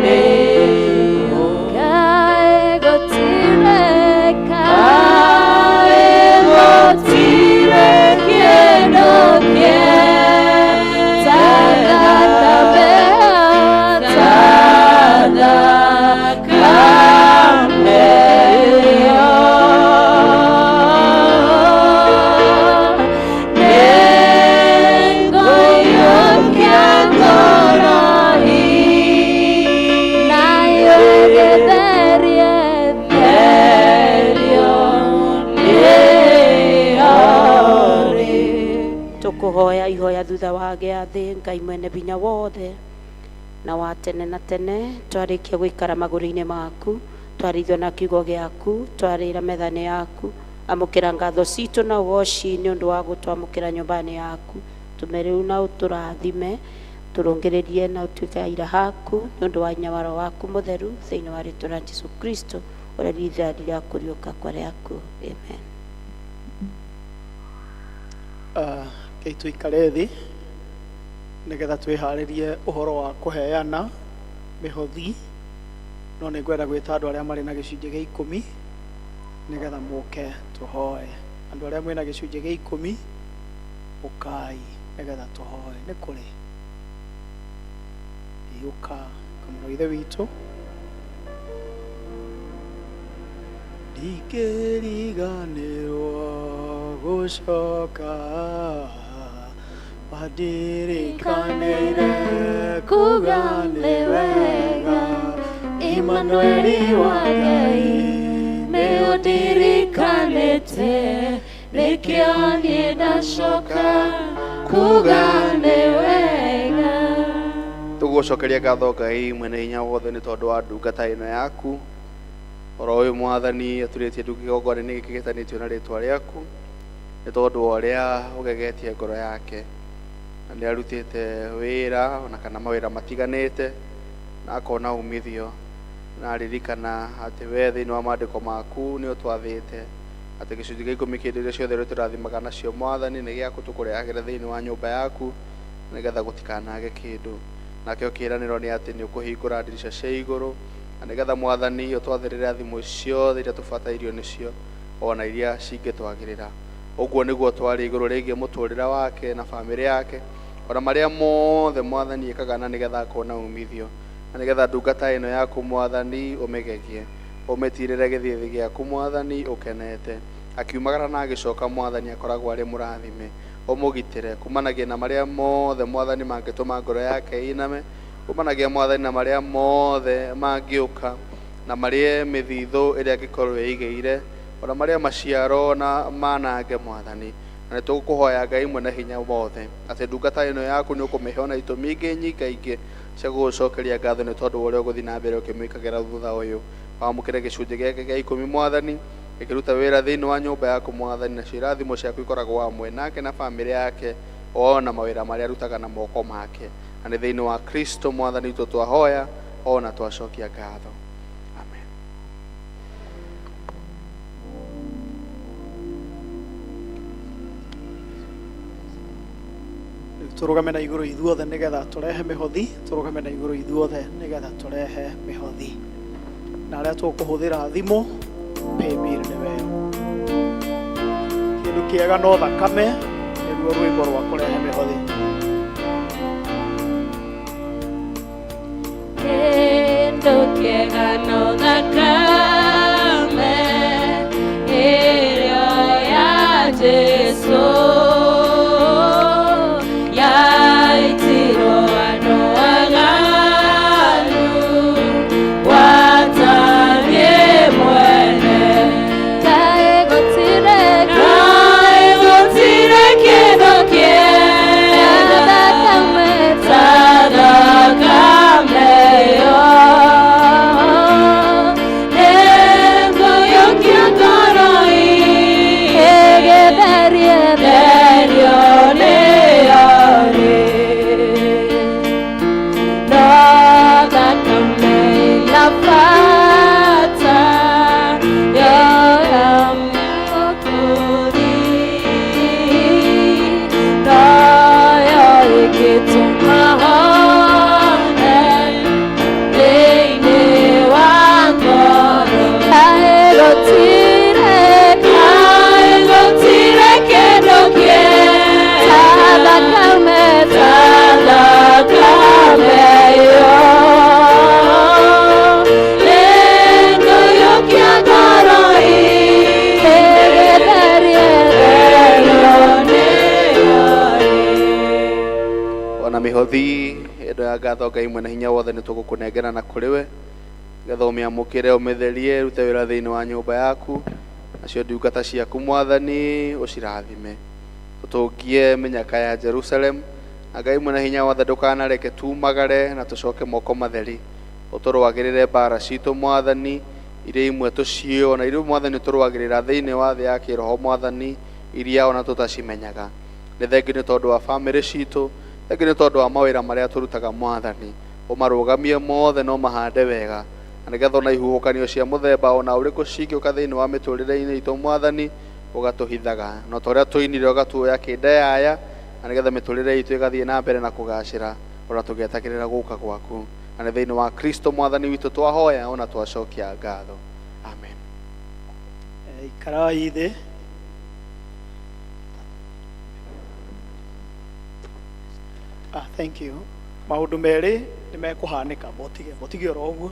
[SPEAKER 8] nĩyo. Kaĩ gũtirĩ kĩndũ ta thakame ĩyo. Nĩngũiyũkia ngoro-inĩ nayo ĩgĩtherie therio nĩyo rĩ.
[SPEAKER 1] tũkũhoya ihoya thutha wa gĩathĩ. Ngai mwene binya wothe na wa tene na tene, twarĩkia gũikara magũrũ-inĩ maku, twarĩithio na kiugo gĩaku, twarĩra metha-inĩ yaku, amũkĩra ngatho citũ na ũgoci nĩ ũndũ wa gũtwamũkĩra nyũmba-inĩ yaku. Tũme rĩu na ũtũrathime, tũrũngĩrĩrie na ũtuĩke aira haku nĩ ũndũ wa nyawaro waku mũtheru thĩinĩ wa rĩtwa rĩa Jesũ Kristo ũrĩa rĩthathi rĩa kũriũka kwa rĩaku. Amen.
[SPEAKER 6] Kei tuikare thi nigetha twiharirie uhoro wa kuheana mihothi no ni ngwenda gwita andu aria mari na gicunje gia 10 nigetha muke tuhoe andu aria mwina gicunje gia 10 ukai nigetha tuhoe ni kuri iuka kamuna ithe witu ndikiriganirwo gucoka Badirikanire kugane wega Immanueli wa Ngai Meodirikanete Nikianie ndacoka kugane wega
[SPEAKER 4] Tugucokeria ngatho Ngai mwene hinya wothe ni tondu wa ndungata ino yaku oro uyu mwathani aturitie ndungigongona-ini giki gitanitio na ritwa riaku ni tondu uria ugegetie ngoro yake na nĩ arutĩte wĩra ona kana mawĩra matiganĩte na akona umithio na aririkana atĩ we thĩinĩ wa maandĩko maku nĩ ũtwathĩte atĩ gĩcunjĩ gĩa 10 kĩndũ iria ciothe tũrathimaga nacio mwathani nĩ gĩaku tũkũrehagĩra thĩinĩ wa nyũmba yaku nĩgetha gũtikanage kĩndũ nakĩo kĩĩranĩro nĩ atĩ nĩ ũkũhingũra ndirica cia igũrũ na nĩgetha mwathani ũtwathĩrĩre thimũ ciothe iria tũbatairio nĩcio ona iria cingĩtwagĩrĩra ũguo nĩguo twarĩ igũrũ rĩgiĩ mũtũrĩre wake na bamĩrĩ yake ona marĩa mothe mwathani ekaga na nĩgetha akona umithio na nĩgetha ndungata ĩno yaku mwathani ũmĩgegie ũmĩtirĩre gĩthiĩthi gĩaku mwathani ũkenete akiumagara na agĩcoka mwathani akoragwo arĩ mũrathime ũmũgitĩre kumanagia na marĩa mothe mwathani mangĩtũma ngoro yake iname kumanagia mwathani na marĩa mothe mangĩũka na marĩa mĩthithũ ĩrĩa angĩkorwo ĩigĩire ona marĩa maciaro na manange mwathani na nĩtũgũkũhoya Ngai mwene hinya wothe atĩ ndungata ĩno yaku nĩ ũkũmĩhe ona itũmi ingĩ nyingaingĩ cia gũgũcokeria ngatho nĩ tondũ ũrĩa ũgũthiĩ na mbere ũkĩmwĩkagĩra thutha ũyũ wamũkĩre gĩcunjĩ gĩake gĩa 10 mwathani gĩkĩruta wĩra thĩinĩ wa nyũmba yaku mwathani nacio irathimo ciaku ikoragwo hamwe nake na bamĩrĩ yake ona mawĩra marĩa arutaga na moko make na nĩ thĩinĩ wa Kristo mwathani witũ twahoya ona twacokia ngatho.
[SPEAKER 6] Turugame na iguru ithuothe nigetha turehe mihothi turugame na iguru ithuothe nigetha turehe mihothi na aria tukuhuthira thimu paybill ni we kindu kiega no thakame niguo rwimbo rwa kurehe mihothi
[SPEAKER 8] kindu kiega no thakame irio ya Jesu
[SPEAKER 4] mihothi endo ya ngatho Ngai mwene hinya wothe nĩ tũgũkũnengera na kũrĩ we getha ũmĩamũkĩre ũmĩtherie rute wĩra thĩinĩ wa nyũmba yaku nacio ndungata ciaku mwathani ũcirathime tũtũngie mĩnyaka ya Jerusalem na Ngai mwene hinya wothe ndũkanareke tumagare na tũcoke moko matheri ũtũrũagĩrĩre mbara citũ mwathani iria imwe tũcio na iria mwathani ũtũrũagĩrĩra thĩinĩ wa thĩ ya kĩroho mwathani iria ona tũtacimenyaga nĩ thengiũ nĩ tondũ wa bamĩrĩ citũ thengiũ nĩ tondũ wa mawĩra marĩa tũrutaga mwathani ũmarũgamie mothe no mahande wega na nĩgetha ona ihuhũkanio cia mũthemba ona ũrĩkũ cingĩũka thĩinĩ wa mĩtũrĩre-inĩ itũ mwathani ũgatũhithaga no ta ũrĩa tũinire ũgatuoya kĩndayaya na nĩgetha mĩtũrĩre itũ ĩgathiĩ na mbere na kũgacĩra ona tũgĩetagĩrĩra gũka gwaku na nĩ thĩinĩ wa Kristo mwathani witũ twahoya ona twacokia ngatho amen.
[SPEAKER 6] Ikarai thĩ. Thank you. Maũndũ merĩ nĩ mekũhanĩka botige oro ũguo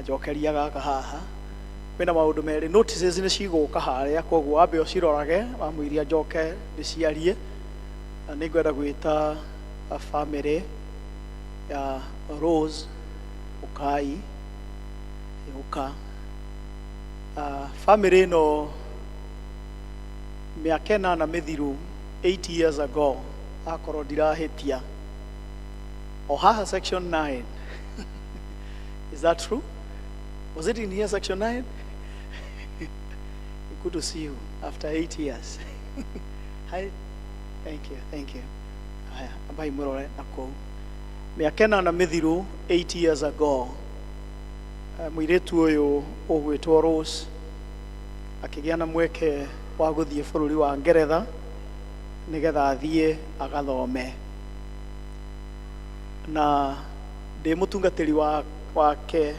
[SPEAKER 6] njokeria gaka haha kwĩna maũndũ merĩ notices nĩ cigũka harĩa koguo wambe ũcirorage wamũiria njoke ndĩciarie na nĩ ngwenda gwĩta family ya Rose Ukai Uka family ĩno mĩaka 8 mĩthiru 8 years ago akorwo ndirahĩtia o haha section 9 is that true? Was it in here section 9? Good to see you after 8 years. Hi. Thank you. Haya, ambai murore nako. Miaka 8 mithiru 8 years ago. Muiretu uyu ugwitwo Rose akigĩa na mweke wa guthie bũrũri wa Ngeretha nigetha athie agathome. Na ndĩ mũtungatĩri wake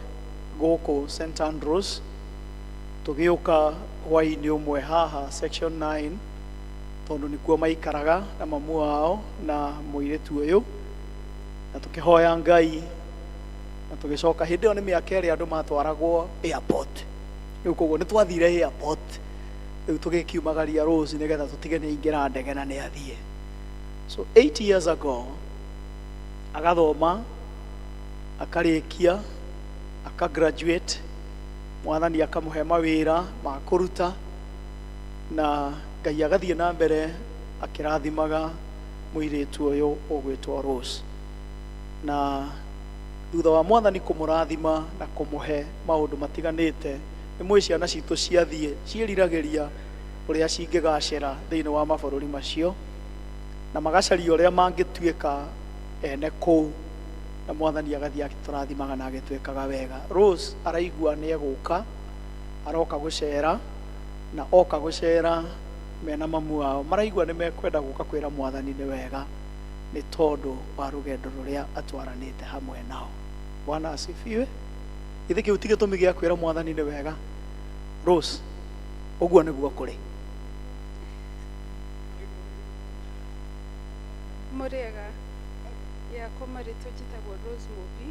[SPEAKER 6] gũkũ St Andrews tũgĩũka hwaĩ-inĩ ũmwe haha section 9 tondũ nĩkuo maikaraga na mamu wao na mũirĩtu ũyũ na tũkĩhoya Ngai na tũgĩcoka hĩndĩ ĩyo nĩ mĩaka ĩrĩa andũ matwaragwo airport rĩu koguo nĩ twathire airport rĩu tũgĩkiumagaria Rose nĩgetha tũtige nĩ aingĩra ndege na nĩ athiĩ. So 8 years ago agathoma akarĩkia akagraduate mwathani akamũhe mawĩra ma kũruta na Ngai agathiĩ na mbere akĩrathimaga mũirĩtu ũyũ ũgwĩtwo Rose na thutha wa mwathani kũmũrathima na kũmũhe maũndũ matiganĩte nĩ mwĩ ciana citũ ciathiĩ ciĩriragĩria ũrĩa cingĩgacĩra thĩinĩ wa mabũrũri macio na magacaria ũrĩa mangĩtuĩka ene kũu na mwathani agathiĩ agĩtũrathimaga na agĩtwĩkaga wega. Rose araigua nĩ egũka aroka gũcera na oka gũcera mena mamu wao maraigua nĩ mekwenda gũka kwĩra mwathani nĩ wega nĩ tondũ wa rũgendo rũrĩa atwaranĩte hamwe nao. Bwana asifiwe. Githĩ kĩu ti gĩtũmi gĩa kwĩra mwathani nĩ wega? Rose ũguo nĩguo kũrĩ.
[SPEAKER 10] Mũrĩega yakwa marĩtwa njĩtagwo Rose Mubi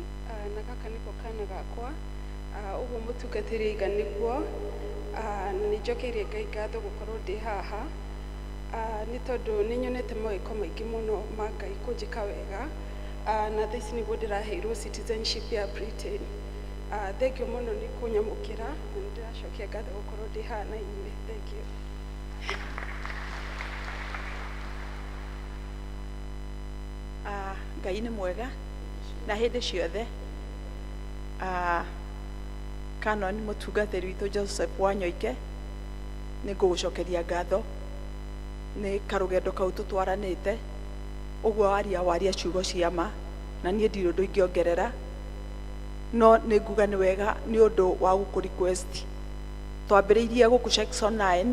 [SPEAKER 10] na gaka nĩko kana gakwa ũguo mũtungatĩri Ngai nĩguo na nĩ njokeirie Ngai ngatho gũkorwo ndĩ haha nĩ tondũ nĩ nyonete mawĩko maingĩ mũno ma Ngai kũnjĩka wega na thaa ici nĩguo ndĩraheirwo citizenship ya Britain. Thengiũ mũno nĩ kũnyamũkĩra na nĩ ndĩracokia ngatho gũkorwo ndĩ haha na inyuĩ. Thank you.
[SPEAKER 11] Ngai nĩ mwega na hĩndĩ ciothe. Canon mũtungatĩri witũ Joseph Wanyoike nĩ ngũgũcokeria ngatho nĩ karũgendo kau tũtwaranĩte ũguo waria ciugo cia ma na niĩ ndirĩ ũndũ ingĩongerera no nĩ nguga nĩ wega nĩ ũndũ wa gũkũ request twambĩrĩirie gũkũ section 9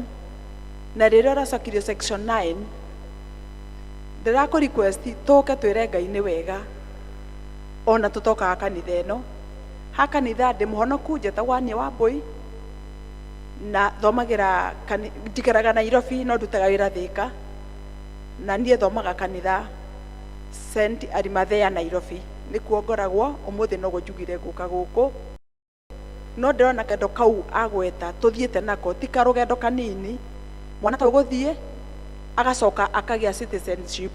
[SPEAKER 11] na rĩrĩa ũracokirie section 9 ndĩrakũ request tũke twĩre Ngai nĩ wega ona tũtokaga kanitha ĩno ha kanitha ndĩ mũhonoku njĩtagwo Ania Wambui na thomagĩra njikaraga Nairobi no ndutaga wĩra Thĩka na niĩ thomaga kanitha St Arimathea Nairobi nĩkuo ngoragwo ũmũthĩ no gũnjugire ngũka gũkũ no ndĩrona kendo kau agweta tũthiĩte nako ti karũgendo kanini mwana tũgũthiĩ agacoka akagĩa citizenship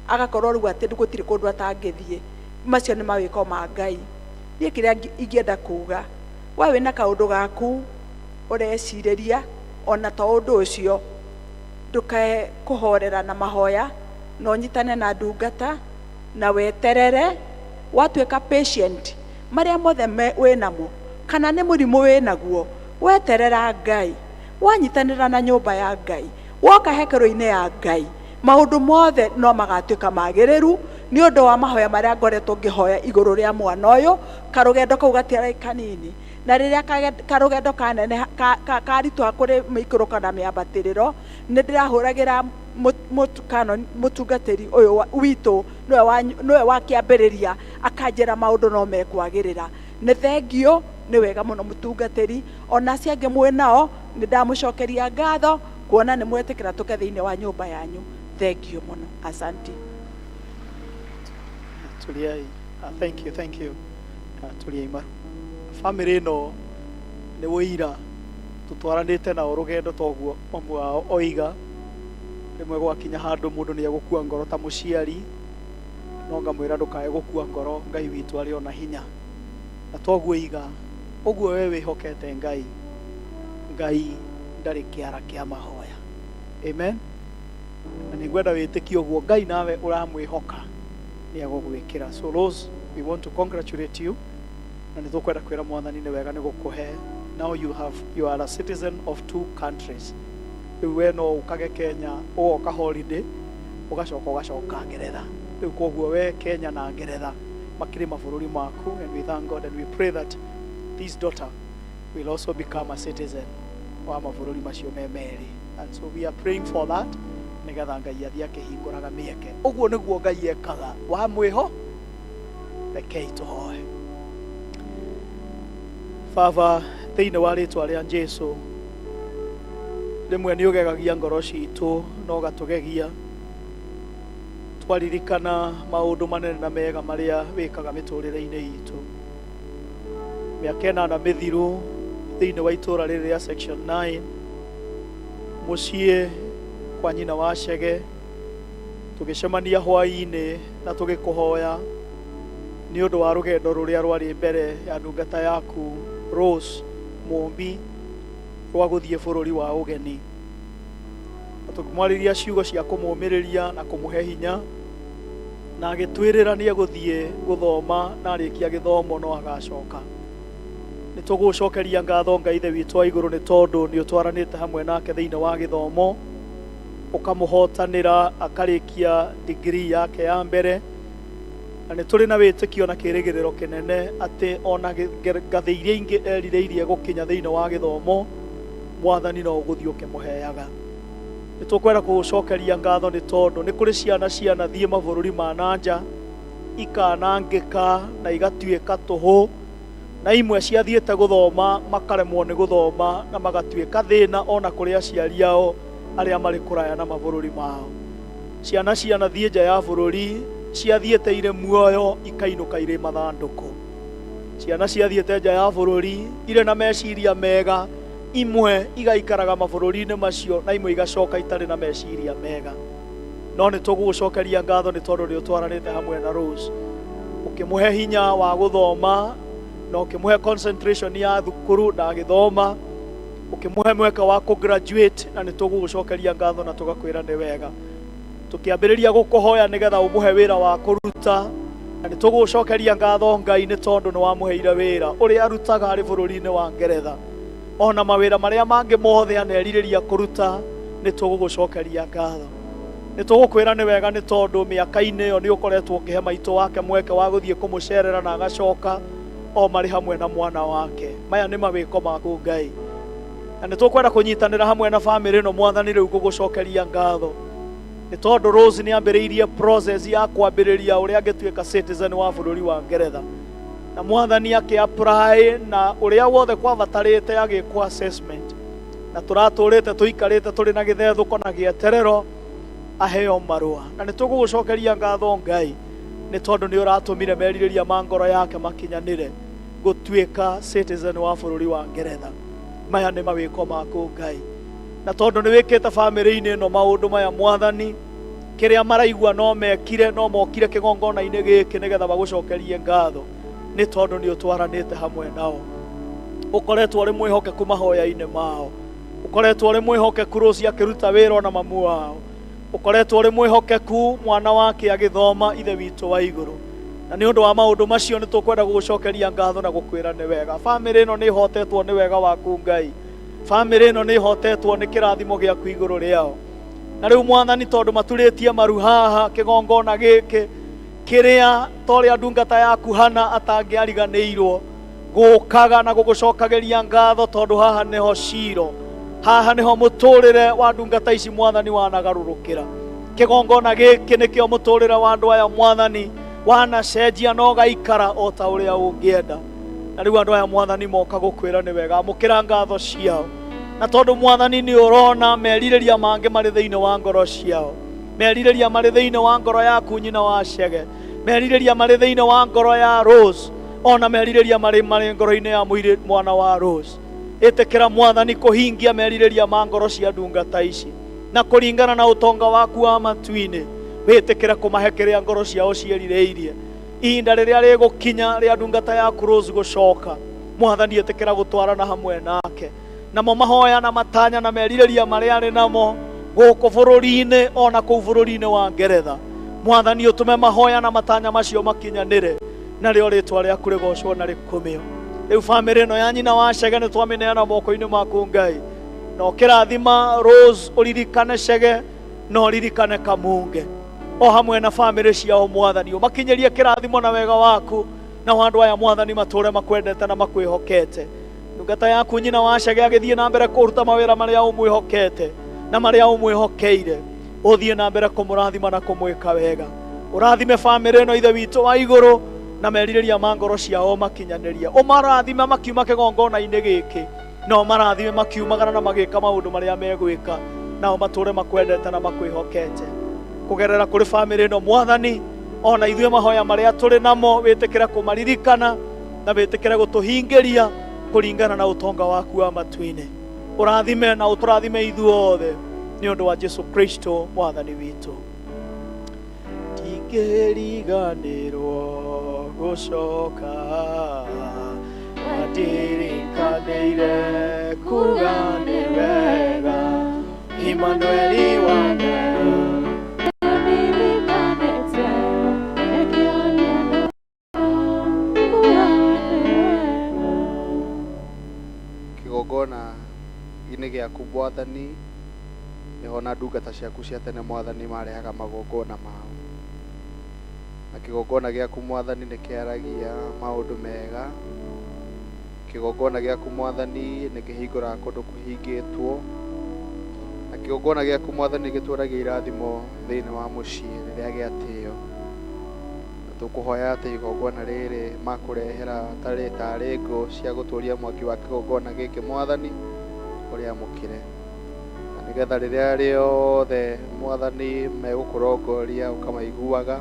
[SPEAKER 11] agakorwo rĩu atĩ gũtirĩ kũndũ atangĩthiĩ. Macio nĩ mawĩko ma Ngai. Niĩ kĩrĩa ingĩenda kuuga we wĩna kaũndũ gaku ũrecirĩria ona to ũndũ ũcio ndũkae kũhorera na mahoya na ũnyitane na ndungata na weterere watuĩka patient marĩa mothe wĩnamo kana nĩ mũrimũ wĩnaguo weterera Ngai wanyitanĩra na nyũmba ya Ngai woka hekarũ-inĩ ya Ngai maũndũ mothe no magatuĩka magĩrĩru ni undu wa mahoya maria ngoretwo ngihoya iguru ria mwana uyu karugendo kau gatiarai kanini na riria karugendo kanene karitwa kuri miikuruka na miambatiriro ni ndirahuragira mutungatiri uyu witu niwe wa kiambiriria akanjira maundu no mekwagirira ni thengio ni wega muno mutungatiri ona ciange mwenao ni ndamucokeria ngatho kuona ni mwetikira tuke thiini wa nyumba yanyu thengio muno asanti
[SPEAKER 6] tuliai thank you tuliai maru family no ni wira tutwaranite na urugendo toguo mamwe wao oiga rimwe gwakinya handu mundu ni agukua ngoro ta muciari no ngamwira ndukae gukua ngoro Ngai witu ari ona hinya na toguo iga uguo wewe hokete Ngai ndari kiara kia mahoya amen na ningwenda witikio guo Ngai nawe uramwihoka ni agugwikira so Rose we want to congratulate you na nitukwenda kwira mwathani ni wega ni gukuhe now you are a citizen of 2 countries we no ukage Kenya ugoka holiday ugacoka Ngeretha riu koguo we Kenya na Ngeretha makiri mabũrũri maku and we thank God and we pray that this daughter will also become a citizen wa mabũrũri macio memeri and so we are praying for that nigetha Ngai athie akihingũraga mĩeke ũguo nĩguo Ngai ekaga wa mwĩho rekei tũhoe. Baba thĩinĩ wa rĩtwa rĩa Jesũ rĩmwe nĩ ũgegagia ngoro citũ no gatũgegia twaririkana maũndũ manene na mega marĩa wĩkaga mĩtũrĩre-inĩ itũ mĩaka ĩnana mĩthiru thĩinĩ wa itũra rĩrĩ rĩa section 9 mũciĩ kwa nyina wa Chege tũgĩcemania hwaĩ-inĩ na tũgĩkũhoya nĩ ũndũ wa rũgendo rũrĩa rwarĩ mbere ya ndungata yaku Rose Mũmbi rwa gũthiĩ bũrũri wa ũgeni tũkĩmwarĩria ciugo cia kũmũmĩrĩria na kũmũhe hinya na agĩtwĩrĩra nĩ egũthiĩ gũthoma na arĩkia gĩthomo no agacoka nĩ tũgũcokeria ngatho Ngai Ithe witũ wa igũrũ nĩ tondũ nĩ ũtwaranĩte hamwe nake thĩinĩ wa gĩthomo ũkamũhotanĩra akarĩkia degree yake ya mbere na nĩ tũrĩ na wĩtĩkio na kĩrĩgĩrĩro kĩnene atĩ ona ngathĩ iria ingĩ erirĩirie gũkinya thĩinĩ wa gĩthomo mwathani no ũgũthiĩ ũkĩmũheaga nĩ tũkwenda kũgũcokeria ngatho nĩ tondũ nĩ kũrĩ ciana thiĩ mabũrũri ma nanja ikanangĩka na igatuĩka tũhũ na imwe ciathiĩte gũthoma makaremwo nĩ gũthoma na magatuĩka thĩna ona kũrĩ aciari ao arĩa marĩ kũraya na mabũrũri mao ciana thiĩ nja ya bũrũri ciathiĩte irĩ muoyo ikainũka irĩ mathandũkũ ciana ciathiĩte nja ya bũrũri irĩ na meciria mega imwe igaikaraga mabũrũri-inĩ macio na imwe igacoka itarĩ na meciria mega no nĩ tũgũgũcokeria ngatho nĩ tondũ nĩ ũtwaranĩte hamwe na Rose ũkĩmũhe hinya wa gũthoma na ũkĩmũhe concentration ya thukuru na gĩthoma ũkĩmũhe mweke wa graduate na nĩ tũgũgũcokeria ngatho na tũgakwĩra nĩ wega tũkĩambĩrĩria gũkũhoya nĩgetha ũmũhe wĩra wa kũruta na nĩ tũgũgũcokeria ngatho Ngai nĩ tondũ nĩ wamũheire wĩra ũrĩa arutaga arĩ bũrũri-inĩ wa Ngeretha ona mawĩra marĩa mangĩ mothe anerirĩria kũruta nĩ tũgũgũcokeria ngatho nĩ tũgũkwĩra nĩ wega nĩ tondũ mĩaka-inĩ ĩyo nĩ ũkoretwo ũkĩhe maitũ wake mweke wa gũthiĩ kũmũcerera na agacoka o marĩ hamwe na mwana wake maya nĩ mawĩko maku Ngai na nĩ tũkwenda kũnyitanĩra hamwe na bamĩrĩ ĩno mwathani rĩu gũgũcokeria ngatho nĩ tondũ Rose nĩ ambĩrĩirie process ya kwambĩrĩria ũrĩa angĩtuĩka citizen wa bũrũri wa Ngeretha na mwathani akĩ-apply na ũrĩa wothe kwabatarĩte agĩkwo assessment na tũratũrĩte tũikarĩte tũrĩ na gĩthethũko na gĩeterero aheo marũa na nĩ tũgũgũcokeria ngatho Ngai nĩ tondũ nĩ ũratũmire merirĩria ma ngoro yake makinyanĩre gũtuĩka citizen wa bũrũri wa Ngeretha maya nĩ mawĩko maku Ngai na tondũ nĩ wĩkĩte bamĩrĩ-inĩ ĩno maũndũ maya mwathani kĩrĩa maraigua no mekire no mokire kĩgongona-inĩ gĩkĩ nĩgetha magũcokerie ngatho nĩ tondũ nĩ ũtwaranĩte hamwe nao ũkoretwo ũrĩ mwĩhokeku mahoya-inĩ mao ũkoretwo ũrĩ mwĩhokeku Rose akĩruta wĩra ona mamu wao ũkoretwo ũrĩ mwĩhokeku mwana wake agĩthoma Ithe witũ wa igũrũ na nĩ ũndũ wa maũndũ macio nĩ tũkwenda gũgũcokeria ngatho na gũkwĩra nĩ wega bamĩrĩ ĩno nĩ ihotetwo nĩ wega waku Ngai bamĩrĩ ĩno nĩ ihotetwo nĩ kĩrathimo gĩaku igũrũ rĩao na rĩu mwathani tondũ maturĩtie maru haha kĩgongona gĩkĩ kiria tore andungata yaku Hana atangiariganĩirwo gũkaga na gũgũcokageria ngatho tondu haha niho Shilo, haha niho mũtũrĩre wa ndungata ici Mwathani wanagarũrũkĩra. Kĩgongona gĩkĩ nĩkĩo mũtũrĩre wa andũ aya Mwathani wanacenjia na ũgaikara o ta ũrĩa ũngĩenda. Na rĩu andũ aya Mwathani moka gũkwĩra nĩ wega, amũkĩra ngatho ciao, na tondu Mwathani nĩ ũrona merirĩria mangĩ marĩ thĩinĩ wa ngoro ciao, merirĩria marĩ thĩinĩ wa ngoro yaku nyina wa Chege, merirĩria marĩ thĩinĩ wa ngoro ya Rose, ona merirĩria marĩ ngoro-inĩ ya mũirĩtu mwana wa Rose. Ĩtĩkĩra Mwathani kũhingia merirĩria ma ngoro cia ndungata ici, na kũringana na ũtonga waku wa matu-inĩ wĩtĩkĩre kũmahe kĩrĩa ngoro ciao ciĩrirĩirie. Ihinda rĩrĩa rĩgũkinya rĩa ndungata yaku Rose gũcoka, Mwathani ĩtĩkĩra gũtwarana hamwe nake, namo mahoya na matanya na merirĩria marĩa arĩ namo gũkũ bũrũri-inĩ ona kũu bũrũri-inĩ wa Ngeretha. Mwathani ũtũme mahoya na matanya macio makinyanĩre, na rĩo rĩtwa rĩaku rĩgocwo na rĩkumio. Rĩu bamĩrĩ ĩno ya nyina wa Chege nĩ twamĩneana moko-inĩ maku Ngai, na ũkĩrathima Rose ũririkane Chege na ũririkane Kamunge o hamwe na bamĩrĩ ciao Mwathani, ũmakinyĩrie kĩrathimo na wega waku, na andũ aya Mwathani matũre makwendete na makwĩhokete. Ndungata yaku nyina wa Chege agĩthiĩ na mbere kũruta mawĩra marĩa ũmwĩhokete na marĩa ũmwĩhokeire, ũthiĩ na mbere kũmũrathima na kũmwĩka wega. Ũrathime bamĩrĩ ĩno Ithe witũ wa igũrũ, na merirĩria ma ngoro ciao makinyanĩrie. Ũmarathime makiuma kĩgongona-inĩ gĩkĩ, na ũmarathime makiumagara na magĩka maũndũ marĩa megwĩka, nao matũre makwendete na makwĩhokete. Kũgerera kũrĩ bamĩrĩ ĩno Mwathani, ona ithuĩ mahoya marĩa tũrĩ namo wĩtĩkĩre kũmaririkana na wĩtĩkĩre gũtũhingĩria kũringana na ũtonga waku wa matu-inĩ. Ũrathime na ũtũrathime ithuothe nĩ ũndũ wa Jesu Kristo Mwathani witũ. Ndingĩriganĩrwo gũcoka, ndirikanaire kuga nĩ wega, Emmanueli wa Ngai.
[SPEAKER 4] Kĩgongona inĩ gĩaku Mwathani nĩho na ndungata ciaku cia tene Mwathani marehaga magongona mao, na kĩgongona gĩaku Mwathani nĩ kĩaragia maũndũ mega. Kĩgongona gĩaku Mwathani nĩ kĩhingũraga kũndũ kũhingĩtwo, na kĩgongona gĩaku Mwathani gĩtũragia irathimo thĩinĩ wa mũciĩ rĩrĩa gĩatĩo. Tũkũhoya atĩ igongona rĩrĩ makũrehera tarĩ ngũ cia gũtũria mwaki wa kĩgongona gĩkĩ Mwathani ũrĩa mũkire, na nĩgetha rĩrĩa rĩothe Mwathani megũkũrongoria ũkamaiguaga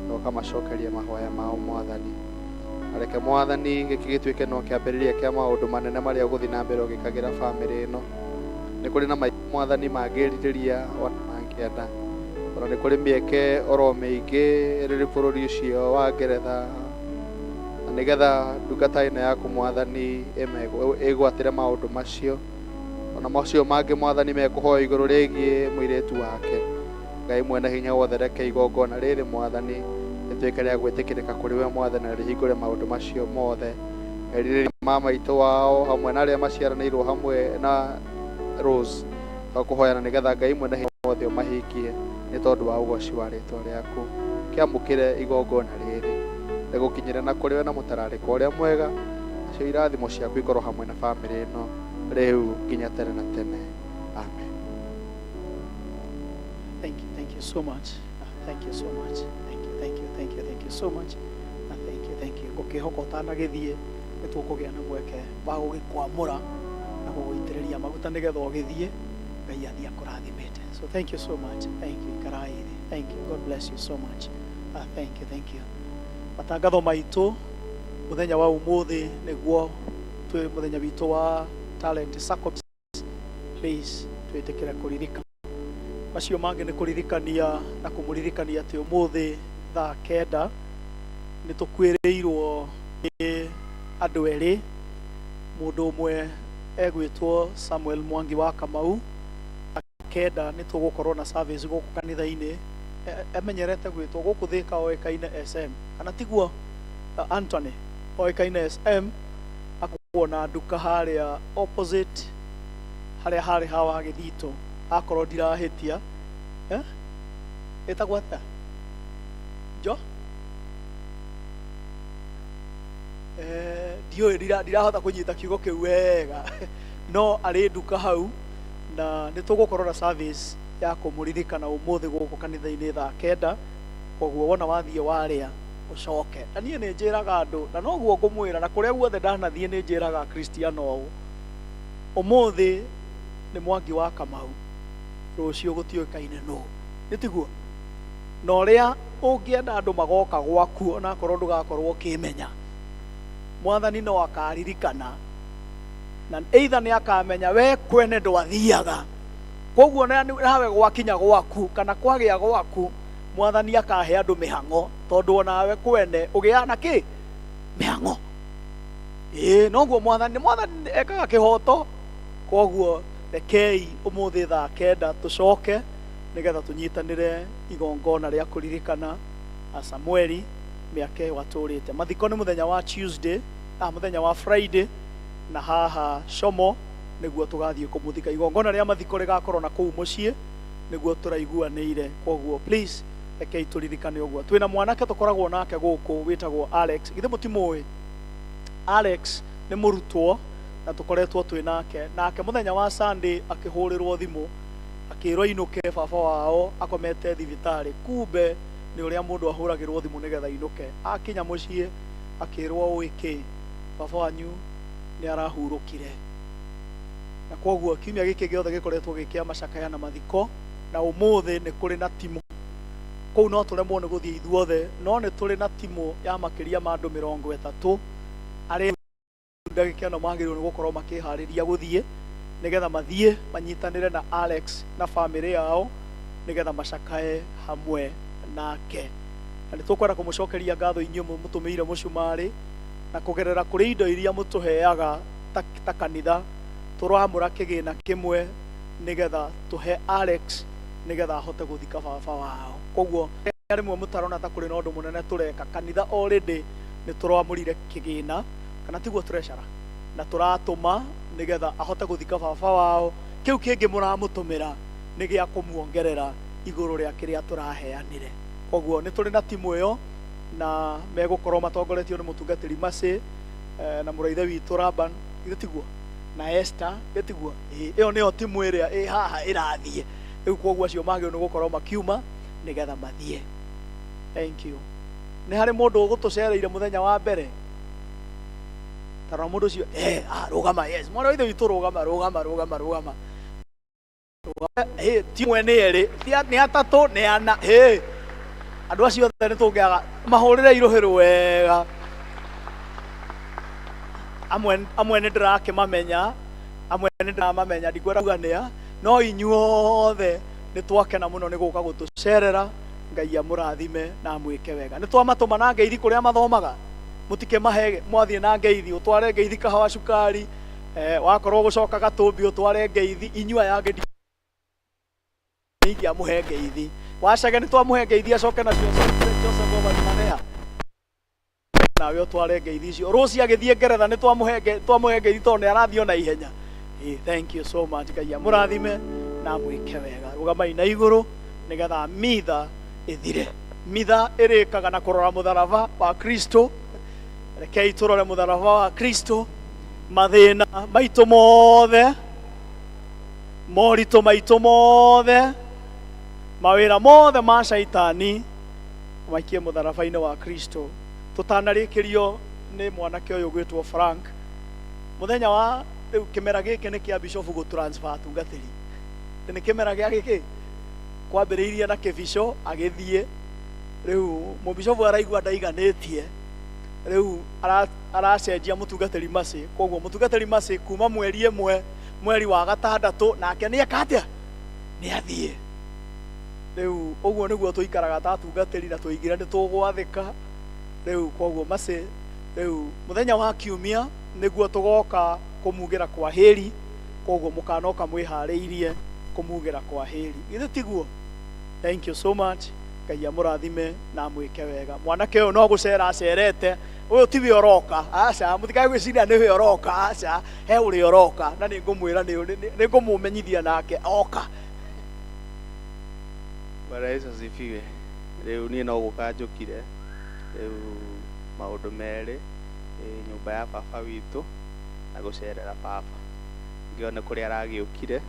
[SPEAKER 4] na ũkamacokeria mahoya mao Mwathani. Areke Mwathani gĩkĩ gĩtuĩke no kĩambĩrĩria kĩa maũndũ manene marĩa ũgũthiĩ na mbere ũgĩkagĩra bamĩrĩ ĩno. Nĩ kũrĩ na maingĩ Mwathani mangĩrirĩria ona mangĩenda, ona nĩ kũrĩ mĩeke oro mĩingĩ rĩrĩ bũrũri ũcio wa Ngeretha, na nĩgetha ndungata ĩno yaku Mwathani ĩgwatĩre maũndũ macio, ona macio mangĩ Mwathani mekũhoya igũrũ rĩgiĩ mũirĩtu wake. Ngai mwene hinya wothe reke igongona rĩrĩ Mwathani rĩtuĩke rĩa gwĩtĩkĩrĩka kũrĩ we Mwathani, na rĩhingũre maũndũ macio mothe, merirĩria ma maitũ wao hamwe na arĩa maciaranĩirwo hamwe na Rose. Twakũhoya na nĩgetha Ngai mwene hinya wothe ũmahingie nĩ tondũ wa ũgoci wa rĩtwa rĩaku. Kĩamũkĩre igongona rĩrĩ rĩgũkinyĩre na kũrĩ we na mũtararĩko ũrĩa mwega, nacio irathimo ciaku ikorwo hamwe na bamĩrĩ ĩno rĩu nginya tene na tene. Amen.
[SPEAKER 6] Thank you so much. Thank you so much. Thank you so much. Thank you. Ngũkĩhoka ũtanagĩthiĩ nĩ tũkũgĩa na mweke wa gũgĩkwamũra na gũgũitĩrĩria maguta nĩgetha ũgĩthiĩ Ngai athiĩ akũrathimĩte. So thank you so much. Thank you. Karaire. Thank you. God bless you so much. Thank you. Matangatho maitũ mũthenya wa ũmũthĩ nĩguo twĩ mũthenya witũ wa talent circle. Please twĩtĩkĩre kũririkana macio mangĩ nĩ kũririkania na kũmũririkania atĩ ũmũthĩ thaa 9 nĩ tũkwĩrĩirwo nĩ andũ erĩ. Mũndũ ũmwe egwĩtwo Samuel Mwangi wa Kamau. 9 nĩ tũgũkorwo na service gũkũ kanitha-inĩ, emenyerete gwĩtwo gũkũ Thika oĩkaine SM, kana tiguo Anthony oĩkaine SM. Akorwo na nduka harĩa opposite harĩa harĩ hawa Gĩthito, akorwo ndirahĩtia ĩtagwo atĩa ndiũĩ ndirahota kũnyita kiugo kĩu wega no arĩ nduka hau na nĩ tũgũkorwo na service ya kũmũririkana ũmũthĩ gũkũ kanitha-inĩ thaa 9. Koguo wona wathiĩ warĩa ũcoke. Na niĩ nĩ njĩraga andũ na noguo ngũmwĩra na kũrĩa guothe ndanathiĩ nĩ njĩraga Kristiano ũũ, ũmũthĩ nĩ Mwangi wa Kamau, rũciũ gũtiũĩkaine nũ, nĩ tiguo. Na ũrĩa ũngĩenda andũ magoka gwaku onakorwo ndũgakorwo ũkĩmenya, Mwathani no akaririkana na either nĩ akamenya we kwene ndwathiaga. Koguo nawe gwakinya gwaku kana kwagĩa gwaku, Mwathani akahe andũ mĩhang'o tondũ onawe kwene ũgĩa na kĩ mĩhang'o. Noguo Mwathani ekaga kĩhoto. Koguo rekei ũmũthĩ thaa 9 tũcoke nĩgetha tũnyitanĩre igongona rĩa kũririkana Samueli mĩaka watũrĩte. Mathiko nĩ mũthenya wa Tuesday, mũthenya wa Friday, na haha Shomo nĩguo tũgathiĩ kũmũthika. Igongona rĩa mathiko rĩgakorwo na kũu mũciĩ nĩguo tũraiguanĩire. Koguo please rekei tũririkane ũguo. Twĩna mwanake tũkoragwo nake gũkũ wĩtagwo Alex. Githĩ mũtimũĩ? Alex nĩ mũrutwo na tũkoretwo twĩnake. Nake mũthenya wa Sunday akĩhũrĩrwo thimũ akĩrwo ainũke baba wao akomete thibitarĩ. Kumbe nĩ ũrĩa mũndũ ahũragĩrwo thimũ nĩgetha ainũke. Akinya mũciĩ akĩrwo ũĩkĩ baba wanyu nĩ arahurũkire. Na koguo kiumia gĩkĩ gĩothe gĩkoretwo gĩkĩa macakaya na mathiko, na ũmũthĩ nĩ kũrĩ na timũ kũu. No tũremwo nĩ gũthiĩ ithuothe, no nĩ tũrĩ na timũ ya makĩria ma andũ 30 arĩa ndagĩka ĩno magĩrĩirwo nĩ gũkorwo makĩharĩria gũthiĩ nĩgetha mathiĩ manyitanĩre na Alex na famĩlĩ yao nĩgetha macakae hamwe nake. Na nĩ tũkwenda kũmũcokeria ngatho inyuĩ mũtũmĩire mũcumarĩ na kũgerera kũrĩ indo iria mũtũheaga ta kanitha. Tũramũra kĩgĩna kĩmwe nĩgetha tũhe Alex nĩgetha ahote gũthika baba wao. Koguo rĩmwe mũtarona ta kũrĩ na ũndũ mũnene tũreka, kanitha already nĩ tũramũrire kĩgĩna kana tiguo tũrecara na tũratũma nĩgetha ahote gũthika baba wao. Kĩu kĩngĩ mũramũtũmĩra nĩ gĩa kũmuongerera igũrũ rĩa kĩrĩa tũraheanire. Koguo nĩ tũrĩ na timũ ĩyo na megũkorwo matongoretio nĩ mũtungatĩri Macĩ na mũraithe witũ Laban, githĩ tiguo, na Esther, githĩ tiguo. Ĩyo nĩyo timũ ĩrĩa ĩ haha ĩrathiĩ rĩu. Koguo acio magĩrĩirwo nĩ gũkorwo makiuma nĩgetha mathiĩ. Thank you. Nĩ harĩ mũndũ ũgũtũcereire mũthenya wa mbere? Tarora mũndũ ũcio rũgama. Yes, mwana wa ithe witũ rũgama. Timũ nĩ erĩ, nĩ atatũ, nĩ ana. Andũ acio othe nĩ tũngĩaga mahũrĩre irohĩro wega. Amwe nĩ ndĩrakĩmamenya, amwe nĩ ndĩramamenya, ndikwenda kuganĩa, no inyuothe nĩ twakena mũno nĩ gũka gũtũcerera. Ngai amũrathime na mwĩke wega. Nĩ twamatũma na ngeithi kũrĩa mathomaga, mũtikĩmahe mwathiĩ na ngeithi, ũtware ngeithi kahawa cukari, wakorwo gũcoka Gatũmbi ũtware ngeithi, inyua ya ngeithi amũhe ngeithi. Wacage nĩ twamũhe ngeithi acoke nacio Joseph Obadimaneha, nawe ũtware ngeithi icio. Rũciũ agĩthiĩ Ngeretha nĩ twamũhe ngeithi tondũ nĩ arathiĩ na ihenya. Thank you so much. Ngai amũrathime na mwĩke wega. Rũgamai na igũrũ nĩgetha mitha ĩthire. Mitha ĩrĩkaga na kũrora mũtharaba wa Kristo. Rekei tũrore mũtharaba wa Kristo. Mathĩna maitũ mothe, moritũ maitũ mothe, mawĩra mothe ma Shaitani maikie mũtharaba-inĩ wa Kristo. Tũtanarĩkĩrio nĩ mwanake ũyũ gwĩtwo Frank, mũthenya wa rĩu kĩmera gĩkĩ nĩ kĩa bishofu gũtransfer atungatĩri. Nĩ kĩmera gĩa gĩkĩ kwambĩrĩirie na kĩbico agĩthiĩ, rĩu mũbishofu araigua ndaiganĩtie, rĩu aracenjia mũtungatĩri Macĩ. Koguo mũtungatĩri Macĩ kuma mweri 1 mweri wa gatandatũ nake nĩ eka atĩa? Nĩ athiĩ. Rĩu ũguo nĩguo tũikaraga ta atungatĩri na tũigire nĩ tũgwathĩka. Rĩu koguo Macĩ, rĩu mũthenya wa kiumia nĩguo tũgoka kũmugĩra kwa hĩri. Koguo mũkanoka mwĩharĩirie kũmugĩra kwa hĩri, githĩ tiguo? Thank you so much. Ngai amũrathime na mwĩke wega. Mwanake ũyũ no gũcera acerete, ũyũ tiwe ũroka. Aca, mũtikae gwĩciria nĩwe ũroka. Aca, he ũrĩa ũroka na nĩ ngũmwĩra nĩ ngũmũmenyithia nake oka.
[SPEAKER 3] Bwana Yesu asifiwe. Rĩu niĩ no gũka njũkire rĩu maũndũ merĩ.
[SPEAKER 4] nyumba ya baba witũ na gũcerera baba, ngĩone kũrĩa aragĩũkire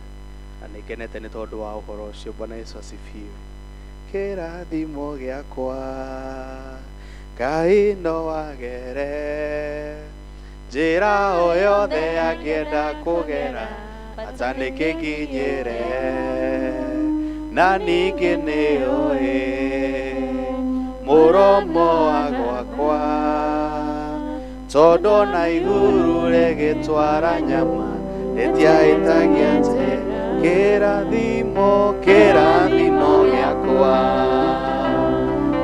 [SPEAKER 4] na nĩngenete nĩ tondũ wa ũhoro ũcio. Bwana Yesu asifiwe. Kĩrathimo gĩakwa Ngai no wagere, njĩra o yothe angĩenda kũgera ata nĩkĩnginyĩre, na ningĩ nĩoĩ mũromo wa gwakwa, tondũ na iguru rĩgĩtwara nyama rĩtiahĩtagia nje. Kĩrathimo gĩakwa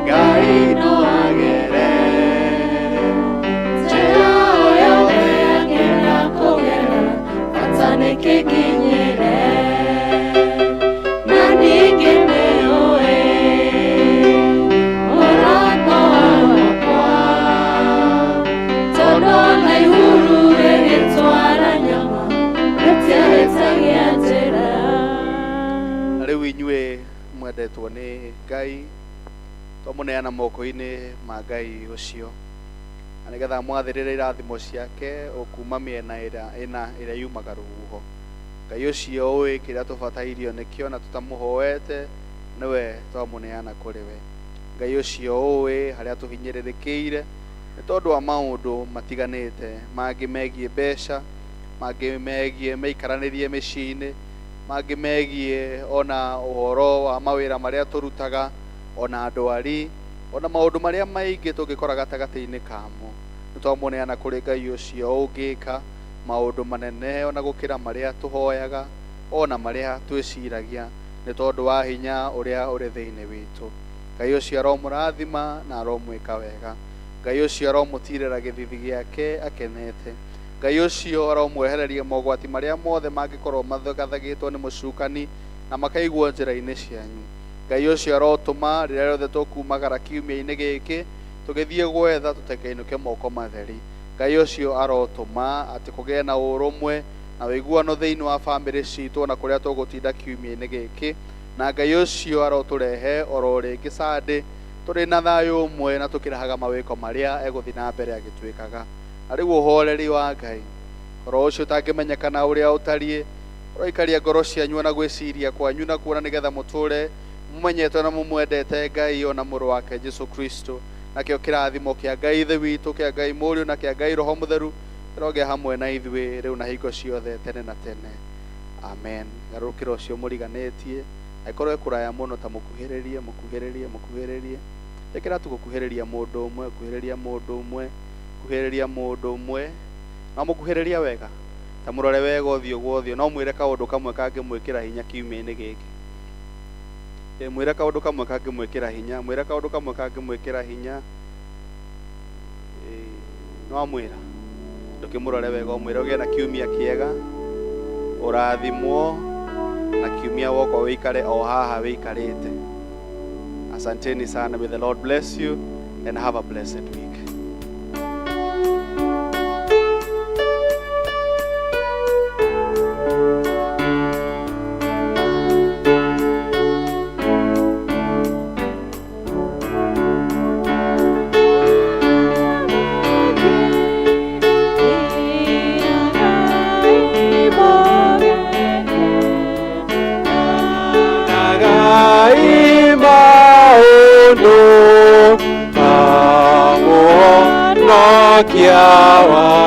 [SPEAKER 4] Ngai no agere, njĩra o yothe angĩenda kũgera ata nĩkĩnginyĩre, na ningĩ nĩoĩ mũromo wakwa, tondũ na iguru rĩgĩtwara nyama rĩtiahĩtagia njĩra. Na rĩu inyuĩ mwendetwo nĩ Ngai, tũmũneana moko-inĩ ma Ngai ũcio, na nĩgetha mwathĩrĩre irathimo ciake ũkuma mĩena ĩrĩa yumaga rũhuho. Ngai ũcio ũĩ kĩrĩa tũbatairio nĩkĩo na tũtamũhoete, nĩwe twamũneana kũrĩ we. Ngai ũcio ũĩ harĩa tũhinyĩrĩrĩkĩire nĩ tondũ wa maũndũ matiganĩte, mangĩ megiĩ mbeca, mangĩ megiĩ meikaranĩrie mĩciĩ-inĩ, mangĩ megiĩ ona ũhoro wa mawĩra marĩa tũrutaga, ona ndwari, ona maũndũ marĩa maingĩ tũngĩkora gatagatĩ-inĩ kamo. Nĩtwamũneana kũrĩ Ngai ũcio ũngĩka maũndũ manene ona gũkĩra marĩa tũhoyaga, ona marĩa twĩciragia, nĩ tondũ wa hinya ũrĩa ũrĩ thĩinĩ witũ. Ngai ũcio aromũrathima na aromwĩka wega. Ngai ũcio aromũtirĩra gĩthithi gĩake akenete. Ngai ũcio aromwehereria mogwati marĩa mothe mangĩkorwo mathagathagĩtwo nĩ mũcukani na makaigwo njĩra-inĩ cianyu. Ngai ũcio arotũma rĩrĩa rĩothe tũkumagara kiumia-inĩ gĩkĩ tũgĩthiĩ gwetha tũtakainũke moko matheri. Ngai ũcio arotũma atĩ kũgĩe na ũrũmwe na ũiguano thĩinĩ wa bamĩrĩ citũ na kũrĩa tũgũtinda kiumia-inĩ gĩkĩ. Na Ngai ũcio arotũrehe oro rĩngĩ Sunday tũrĩ na thayũ ũmwe na tũkĩrahaga mawĩko marĩa egũthiĩ na mbere agĩtwĩkaga. Na rĩu ũhoreri wa Ngai, ũhoro ũcio ũtangĩmenyekana ũrĩa ũtariĩ, ũroikaria ngoro cianyu na gwĩciria kwanyu na kuona nĩgetha mũtũre mũmenyete na mũmwendete Ngai ona mũrũ wake Jesũ Kristo. Nakĩo kĩrathimo kĩa Ngai Ithe witũ, kĩa Ngai Mũriũ na kĩa Ngai Roho Mũtheru kĩroge hamwe na ithuĩ rĩu na hingo ciothe tene na tene. Amen. Garũrũkĩra ũcio mũriganĩtie, aikorwo kũraya mũno ta mũkuhĩrĩrie. Rekera tũgũkuhĩrĩria mũndũ ũmwe, na mũkuhĩrĩria wega, ta mũrore wega ũthiũ gwa ũthiũ, no mwĩre kaũndũ kamwe kangĩmwĩkĩra hinya kiumia-inĩ gĩkĩ. Mwĩre kaũndũ kamwe kangĩmwĩkĩra hinya. No mwĩra ndũkĩmũrore wega, ũmwĩre ũgĩe na kiumia kĩega, ũrathimwo na kiumia woko wĩikare o haha wĩikarĩte. Asanteni sana. May the Lord bless you and have a blessed week.
[SPEAKER 9] Kiawa